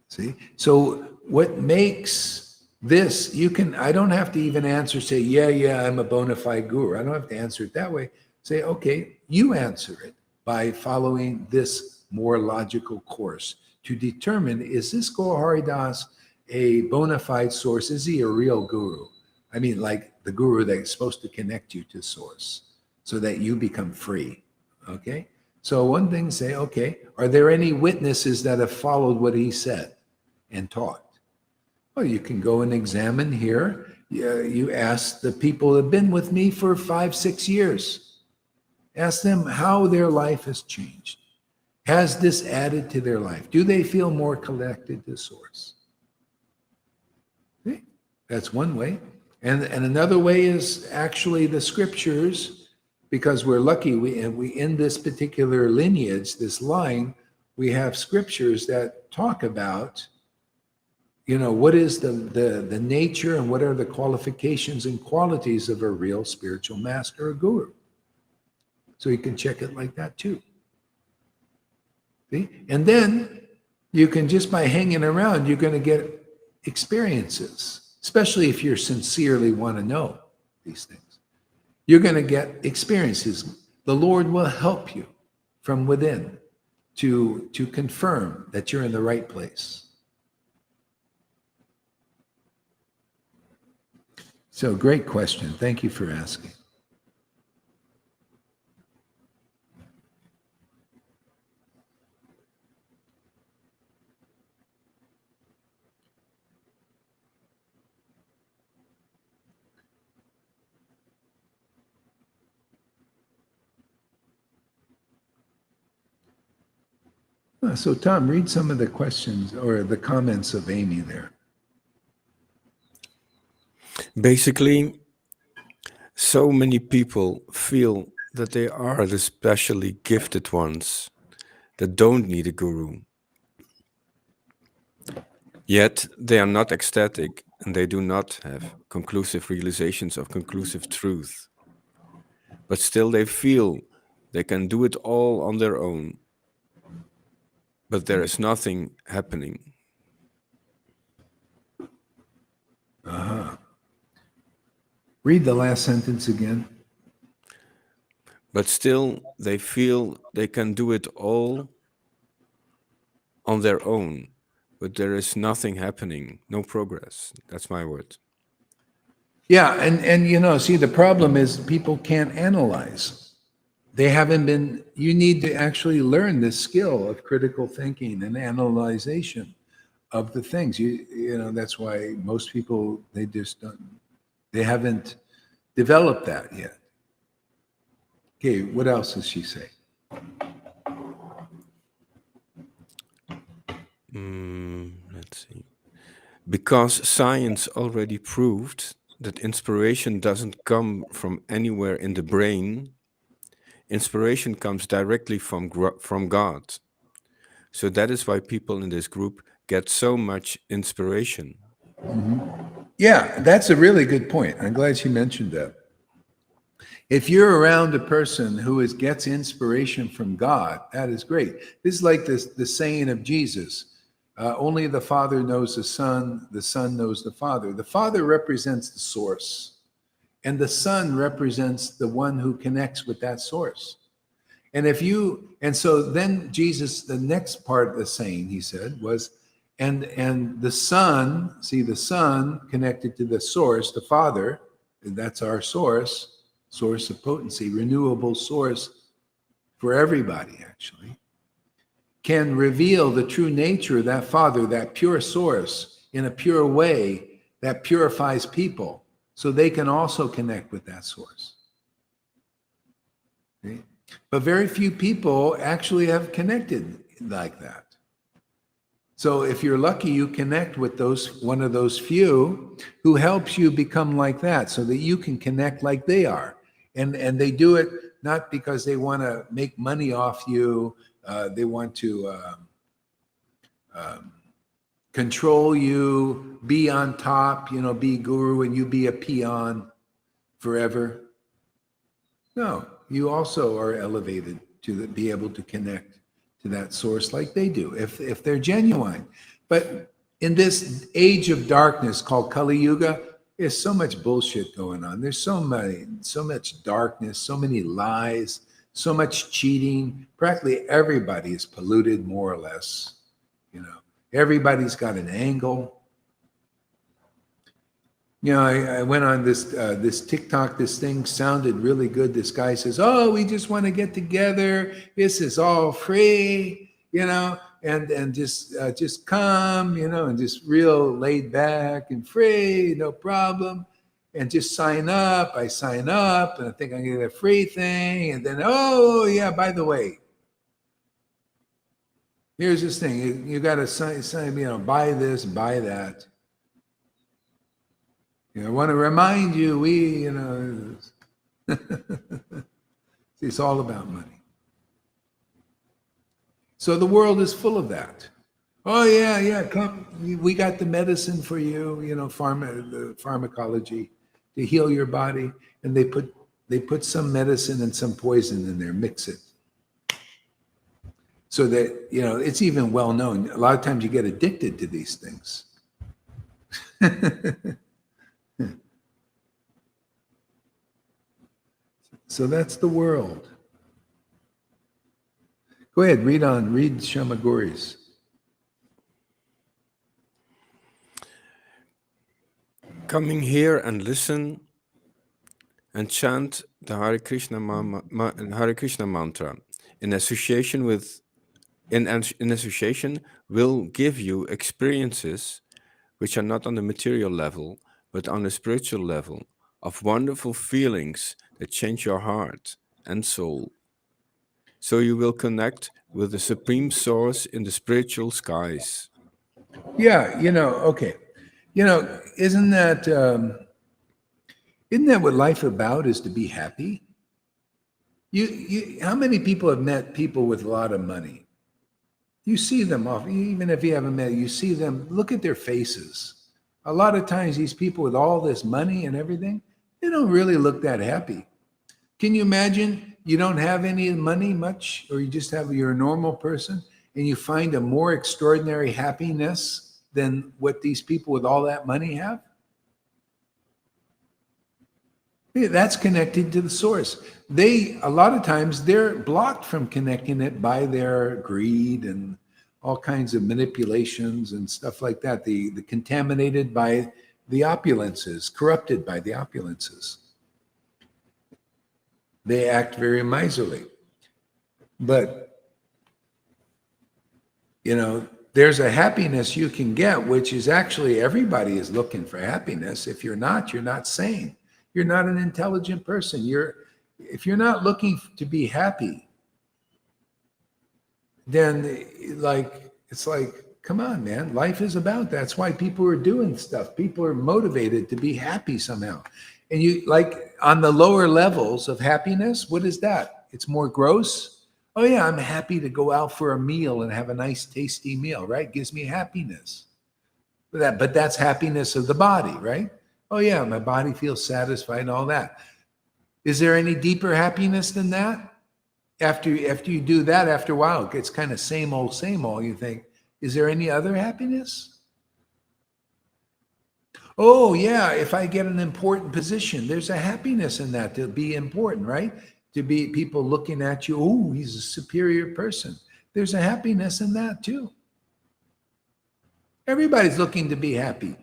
See? So what makes this, I don't have to even answer, say, yeah, I'm a bona fide guru. I don't have to answer it that way. Say, okay, you answer it by following this more logical course to determine, is this Gaur Hari Das a bona fide source? Is he a real guru? I mean, like the guru that's supposed to connect you to source so that you become free, okay? So one thing, say, okay, are there any witnesses that have followed what he said and taught? Well, you can go and examine here. You ask the people that have been with me for 5-6 years. Ask them how their life has changed. Has this added to their life? Do they feel more connected to source? See? That's one way. And another way is actually the scriptures, because we're lucky, we in this particular lineage, this line, we have scriptures that talk about, what is the nature and what are the qualifications and qualities of a real spiritual master or guru. So you can check it like that too. See? And then you can, just by hanging around, you're going to get experiences, especially if you sincerely want to know these things. You're going to get experiences. The Lord will help you from within to confirm that you're in the right place. So, great question. Thank you for asking. So, Tom, read some of the questions or the comments of Amy there. Basically, so many people feel that they are the specially gifted ones that don't need a guru. Yet they are not ecstatic and they do not have conclusive realizations of conclusive truth. But still they feel they can do it all on their own. But there is nothing happening. Read the last sentence again. But still, they feel they can do it all on their own, but there is nothing happening, no progress. That's my word. Yeah, and see, the problem is people can't analyze. They haven't been, you need to actually learn this skill of critical thinking and analyzation of the things. That's why most people, they just don't, they haven't developed that yet. Okay, what else does she say? Let's see. Because science already proved that inspiration doesn't come from anywhere in the brain, inspiration comes directly from God. So that is why people in this group get so much inspiration. Yeah, that's a really good point. I'm glad she mentioned that. If you're around a person who gets inspiration from God, that is great. This is like the saying of Jesus. Only the Father knows the Son knows the Father. The Father represents the source, and the Son represents the one who connects with that source. And so then Jesus, the next part of the saying he said was, and the Son, see the Son connected to the source, the Father, that's our source of potency, renewable source for everybody actually, can reveal the true nature of that Father, that pure source, in a pure way that purifies people so they can also connect with that source. Okay? But very few people actually have connected like that. So if you're lucky, you connect with one of those few who helps you become like that so that you can connect like they are. And they do it not because they want to make money off you. They want to control you, be on top, be guru, and you be a peon forever. No, you also are elevated to be able to connect to that source like they do, if they're genuine. But in this age of darkness called Kali Yuga, there's so much bullshit going on. There's so much darkness, so many lies, so much cheating. Practically everybody is polluted, more or less. Everybody's got an angle. I went on this TikTok. This thing sounded really good. This guy says, "Oh, we just want to get together. This is all free, and just come, and just real laid back and free, no problem, and just sign up." I sign up, and I think I'm gonna get a free thing, and then oh yeah, by the way, here's this thing. You got to sign, buy this, buy that. I want to remind you, it's all about money. So the world is full of that. Oh yeah, come. We got the medicine for you, the pharmacology to heal your body, and they put some medicine and some poison in there, mix it. So that, it's even well known. A lot of times you get addicted to these things. So that's the world. Go ahead, read Shamaguri's. Coming here and listen and chant the Hare Krishna mantra in association will give you experiences which are not on the material level, but on a spiritual level, of wonderful feelings that change your heart and soul. So you will connect with the Supreme Source in the spiritual skies. Yeah, okay. Isn't that what life about, is to be happy? How many people have met people with a lot of money? You see them off, even if you haven't met, you see them, look at their faces. A lot of times these people with all this money and everything, they don't really look that happy. Can you imagine you don't have any money much, or you're a normal person, and you find a more extraordinary happiness than what these people with all that money have? Yeah, that's connected to the source. A lot of times they're blocked from connecting it by their greed and all kinds of manipulations and stuff like that. The contaminated by the opulences, corrupted by the opulences. They act very miserly. But, there's a happiness you can get, which is actually everybody is looking for happiness. If you're not sane. You're not an intelligent person. If you're not looking to be happy, then it's like, come on, man. Life is about that. That's why people are doing stuff. People are motivated to be happy somehow. And you like on the lower levels of happiness, what is that? It's more gross. Oh yeah, I'm happy to go out for a meal and have a nice tasty meal, right? Gives me happiness. But that's happiness of the body, right? Oh yeah, my body feels satisfied and all that. Is there any deeper happiness than that? After you do that, after a while, it gets kind of same old. You think, is there any other happiness? Oh yeah, if I get an important position, there's a happiness in that, to be important, right? To be people looking at you, oh, he's a superior person. There's a happiness in that too. Everybody's looking to be happy,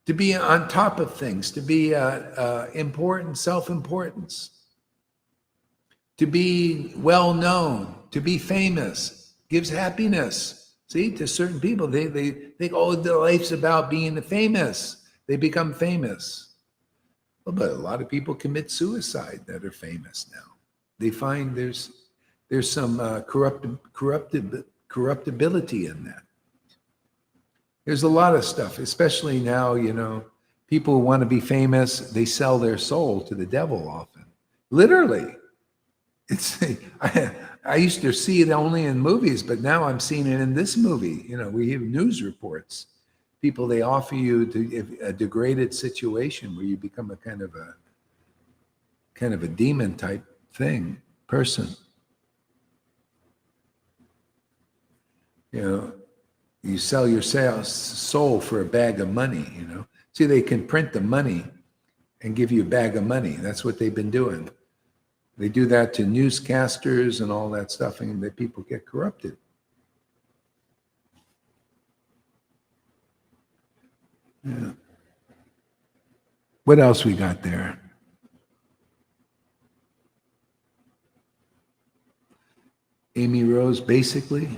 to be on top of things, to be important, self-importance, to be well known, to be famous, gives happiness. See, to certain people, they think, oh, their life's about being famous. They become famous. Well, but a lot of people commit suicide that are famous now. They find there's some corruptibility in that. There's a lot of stuff, especially now, people who want to be famous, they sell their soul to the devil often. Literally. I used to see it only in movies, but now I'm seeing it in this movie. We have news reports. People, they offer you a degraded situation where you become a kind of a demon type person. You sell your soul for a bag of money, See, they can print the money and give you a bag of money. That's what they've been doing. They do that to newscasters and all that stuff, and the people get corrupted. Yeah. What else we got there? Amy Rose, basically.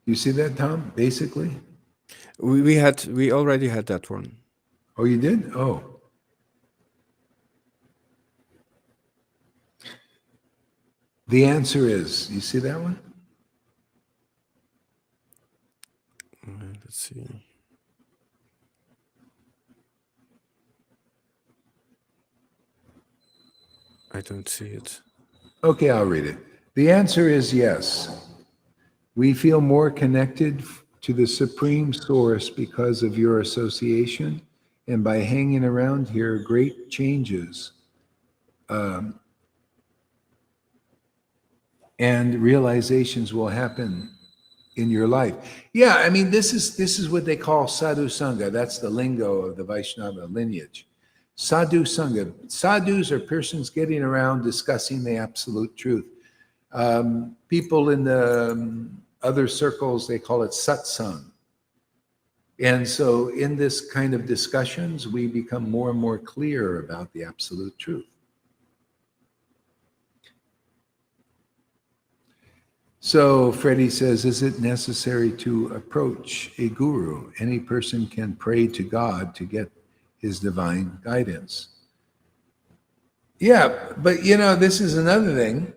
You see that, Tom? Basically? We already had that one. Oh, you did? Oh. The answer is, you see that one? Let's see. I don't see it. Okay, I'll read it. The answer is yes. We feel more connected to the Supreme Source because of your association, and by hanging around here, great changes and realizations will happen in your life. Yeah, I mean, this is what they call Sadhu Sangha. That's the lingo of the Vaishnava lineage. Sadhu Sangha. Sadhus are persons getting around discussing the absolute truth. People in the other circles, they call it Satsanga. And so in this kind of discussions, we become more and more clear about the absolute truth. So Freddie says, is it necessary to approach a guru? Any person can pray to God to get his divine guidance. Yeah, but this is another thing.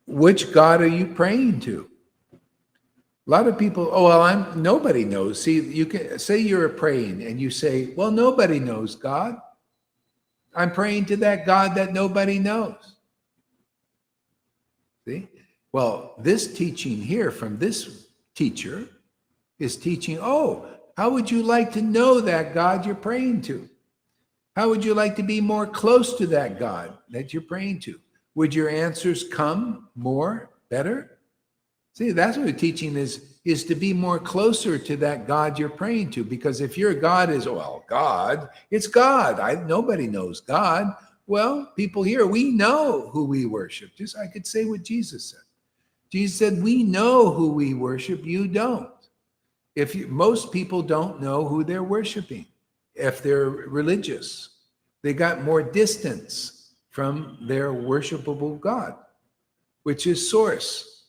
Which God are you praying to? A lot of people, nobody knows. See, you can say you're praying and you say, well, nobody knows God. I'm praying to that God that nobody knows. See? Well, this teaching here from this teacher is teaching, how would you like to know that God you're praying to? How would you like to be more close to that God that you're praying to? Would your answers come more, better? See, that's what the teaching is to be more closer to that God you're praying to. Because if your God is, well, God, it's God. Nobody knows God. Well, people here, we know who we worship. Just I could say what Jesus said. Jesus said, we know who we worship, you don't. Most people don't know who they're worshiping. If they're religious, they got more distance from their worshipable God, which is source.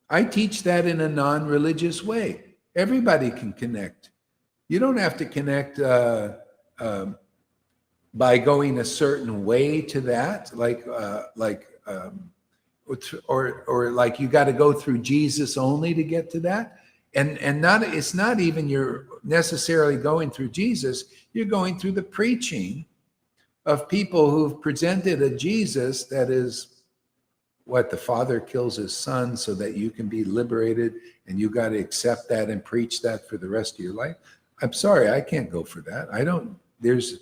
I teach that in a non-religious way. Everybody can connect. You don't have to connect by going a certain way to that, or like you got to go through Jesus only to get to that. And not, it's not even you're necessarily going through Jesus. You're going through the preaching of people who've presented a Jesus that is what the Father kills his Son so that you can be liberated, and you got to accept that and preach that for the rest of your life. I'm sorry, I can't go for that. I don't. There's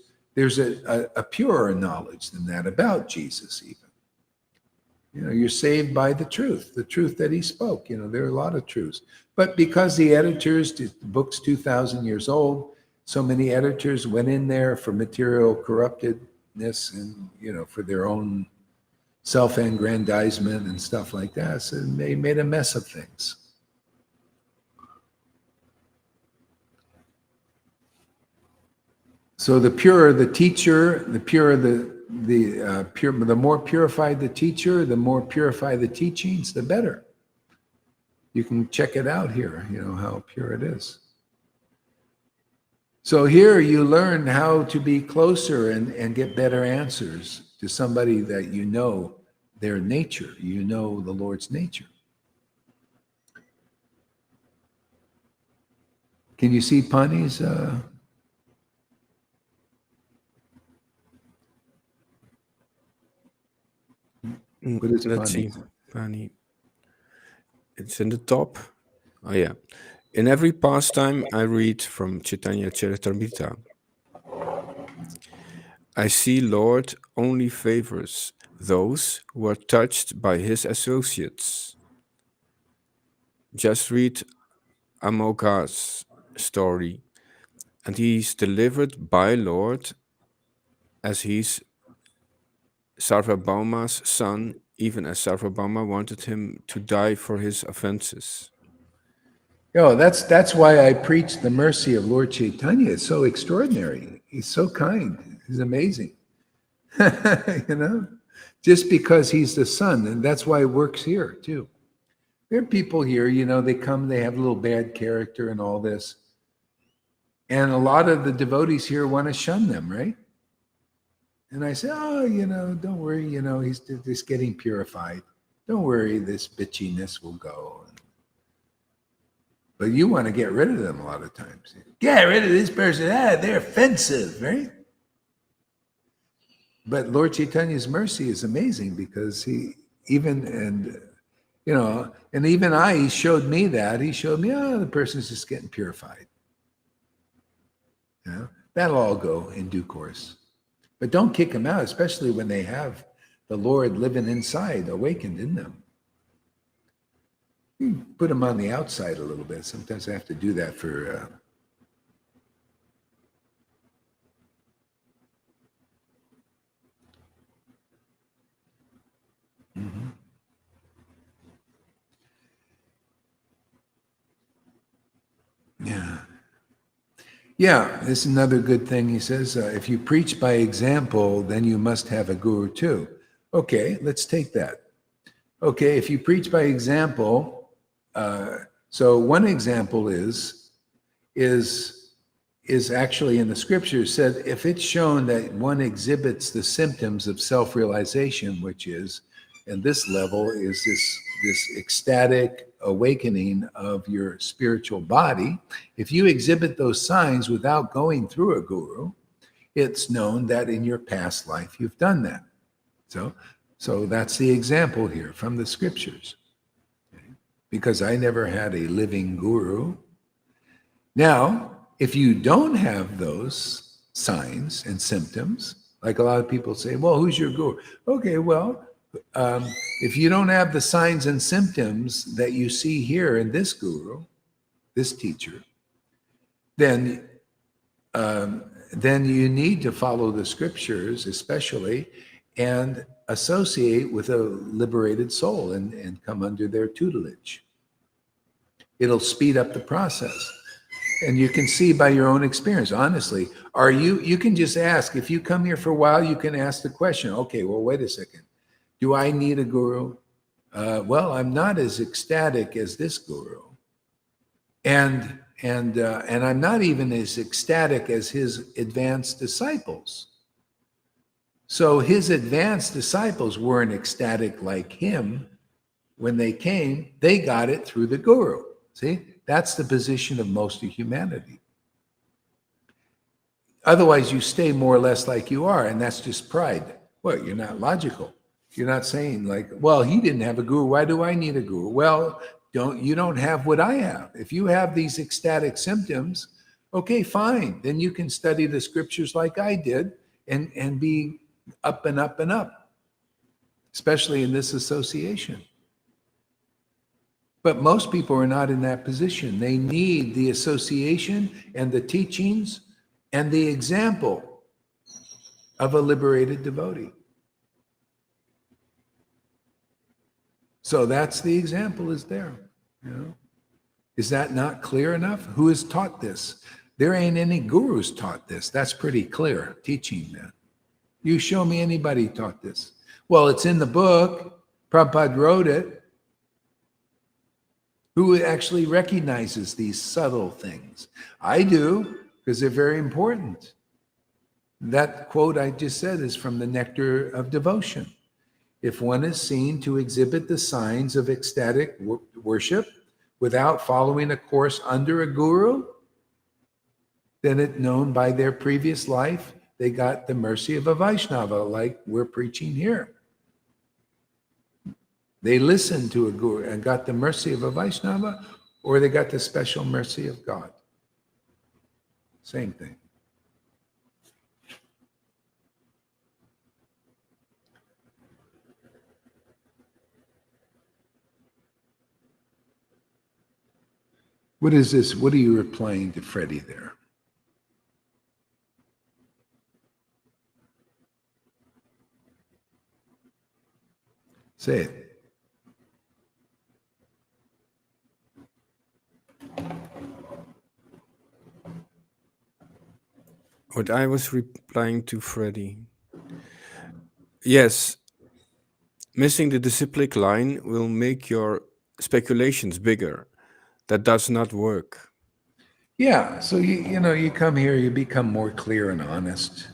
a purer knowledge than that about Jesus even. You know, you're saved by the truth that he spoke. You know, there are a lot of truths. But because the editors, the book's 2,000 years old, so many editors went in there for material corruptedness and, you know, for their own self-aggrandizement and stuff like that. So they made a mess of things. So the purer the teacher, the purer the more purified the teacher, the more purified the teachings, the better. You can check it out here, you know, how pure it is. So here you learn how to be closer and get better answers to somebody that you know their nature, you know the Lord's nature. Can you see Pani's? What is Let's Pani? see. Pani. It's in the top. Oh, yeah. In every pastime I read from Chaitanya Charitamrita, I see Lord only favors those who are touched by his associates. Just read Amogh's story, and he's delivered by Lord as he's Sarvabhauma's son, even as Sarvabhauma wanted him to die for his offenses. Oh, that's why I preach the mercy of Lord Caitanya. It's so extraordinary. He's so kind. He's amazing. You know, just because he's the son, and that's why it works here too. There are people here, you know, they come, they have a little bad character and all this. And a lot of the devotees here want to shun them, right? And I say, oh, you know, don't worry, you know, he's just getting purified. Don't worry, this bitchiness will go. But you want to get rid of them a lot of times. Get rid of this person. They're offensive, right? But Lord Chaitanya's mercy is amazing because he even he showed me that. He showed me, the person's just getting purified. You know, that'll all go in due course. But don't kick them out, especially when they have the Lord living inside, awakened in them. You put them on the outside a little bit. Sometimes I have to do that for... Yeah, this is another good thing. He says, if you preach by example, then you must have a guru too. Okay, let's take that. Okay, if you preach by example, so one example is actually in the scriptures said, if it's shown that one exhibits the symptoms of self-realization, which is, and this level is this ecstatic awakening of your spiritual body, if you exhibit those signs without going through a guru, it's known that in your past life you've done that. So that's the example here from the scriptures. Okay? Because I never had a living guru. Now, if you don't have those signs and symptoms. Like a lot of people say, well, who's your guru? Okay, well, if you don't have the signs and symptoms that you see here in this guru, this teacher, then you need to follow the scriptures, especially, and associate with a liberated soul and come under their tutelage. It'll speed up the process. And you can see by your own experience, honestly, you can just ask, if you come here for a while, you can ask the question, okay, well, wait a second. Do I need a guru? Well, I'm not as ecstatic as this guru. And I'm not even as ecstatic as his advanced disciples. So his advanced disciples weren't ecstatic like him. When they came, they got it through the guru. See, that's the position of most of humanity. Otherwise, you stay more or less like you are, and that's just pride. Well, you're not logical. You're not saying like, well, he didn't have a guru. Why do I need a guru? Well, you don't have what I have. If you have these ecstatic symptoms, okay, fine. Then you can study the scriptures like I did and be up and up and up, especially in this association. But most people are not in that position. They need the association and the teachings and the example of a liberated devotee. So that's the example is there. You know? Is that not clear enough? Who has taught this? There ain't any gurus taught this. That's pretty clear teaching, man. You show me anybody taught this. Well, it's in the book. Prabhupada wrote it. Who actually recognizes these subtle things? I do, because they're very important. That quote I just said is from the Nectar of Devotion. If one is seen to exhibit the signs of ecstatic worship without following a course under a guru, then it's known by their previous life they got the mercy of a Vaishnava, like we're preaching here. They listened to a guru and got the mercy of a Vaishnava, or they got the special mercy of God. Same thing. What is this? What are you replying to Freddie there? Say it. What I was replying to Freddie. Yes, missing the disciplic line will make your speculations bigger. That does not work. Yeah, so you come here, you become more clear and honest.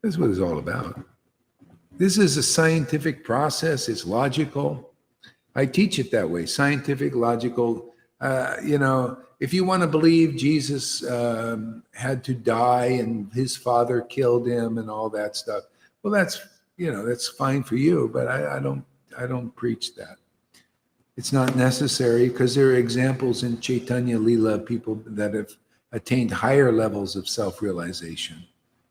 That's what it's all about. This is a scientific process. It's logical. I teach it that way, scientific, logical. If you want to believe Jesus had to die and his father killed him and all that stuff, well, that's fine for you, but I don't preach that. It's not necessary because there are examples in Chaitanya Leela, people that have attained higher levels of self-realization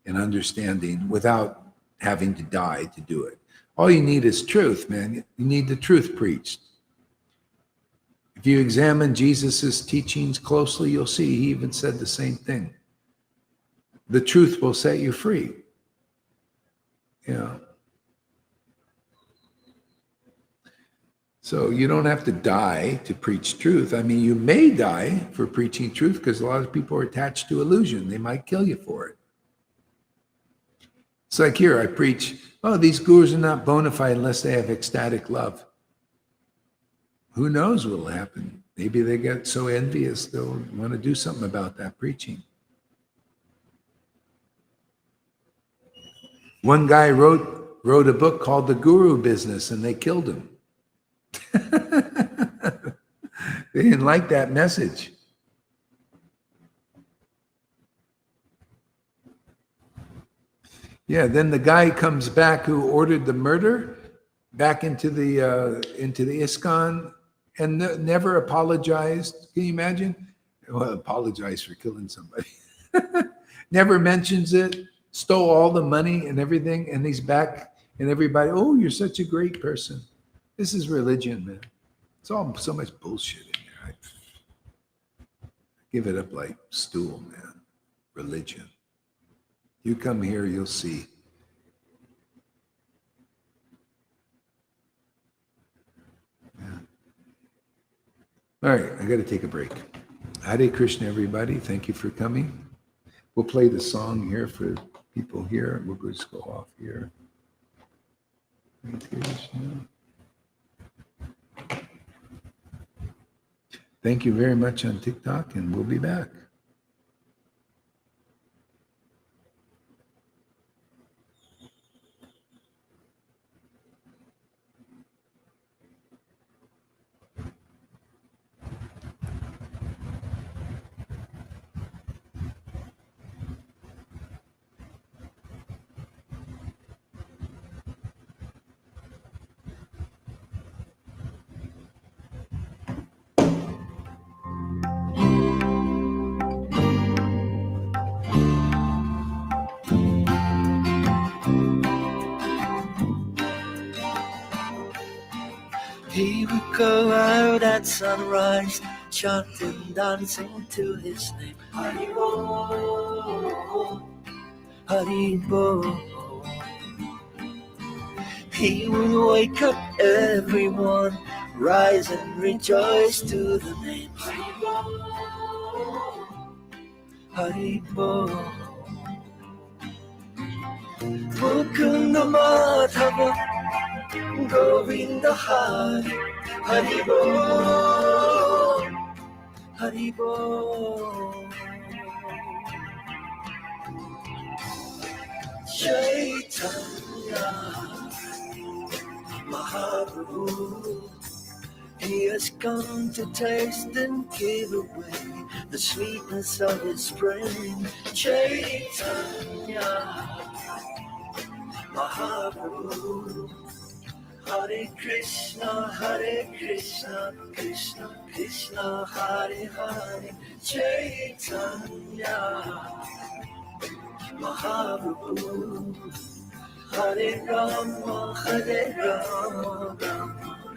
and understanding without having to die to do it. All you need is truth, man. You need the truth preached. If you examine Jesus's teachings closely, you'll see he even said the same thing. The truth will set you free. Yeah. So you don't have to die to preach truth. I mean, you may die for preaching truth because a lot of people are attached to illusion. They might kill you for it. It's like here, I preach, these gurus are not bona fide unless they have ecstatic love. Who knows what will happen? Maybe they get so envious they'll want to do something about that preaching. One guy wrote a book called The Guru Business, and they killed him. They didn't like that message. Yeah, then the guy comes back who ordered the murder back into the ISKCON and never apologized. Can you imagine? Well, apologize for killing somebody. never mentions it, stole all the money and everything, and he's back, and everybody, oh, you're such a great person. This is religion, man. It's all so much bullshit in here. I give it up like stool, man. Religion. You come here, you'll see. Yeah. All right, I got to take a break. Hare Krishna, everybody. Thank you for coming. We'll play the song here for people here. We'll just go off here. Hare Krishna. Thank you very much on TikTok, and we'll be back. He would go out at sunrise, chanting, dancing to his name. Haribo, Haribo. He would wake up everyone, rise and rejoice to the name. Haribo, Haribo. Mukunda Madhava, Govinda Hari, Haribo, Haribo. Chaitanya Mahaprabhu, he has come to taste and give away the sweetness of his brain. Chaitanya Mahaprabhu, Hare Krishna, Krishna Krishna, Hare Hare. Chaitanya Mahaprabhu, Hare Rama, Rama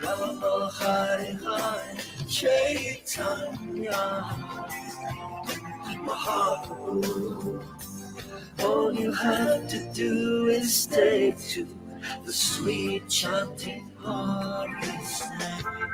Rama, Hare Hare. Chaitanya Mahaprabhu, all you have to do is take to the sweet chanting of his name.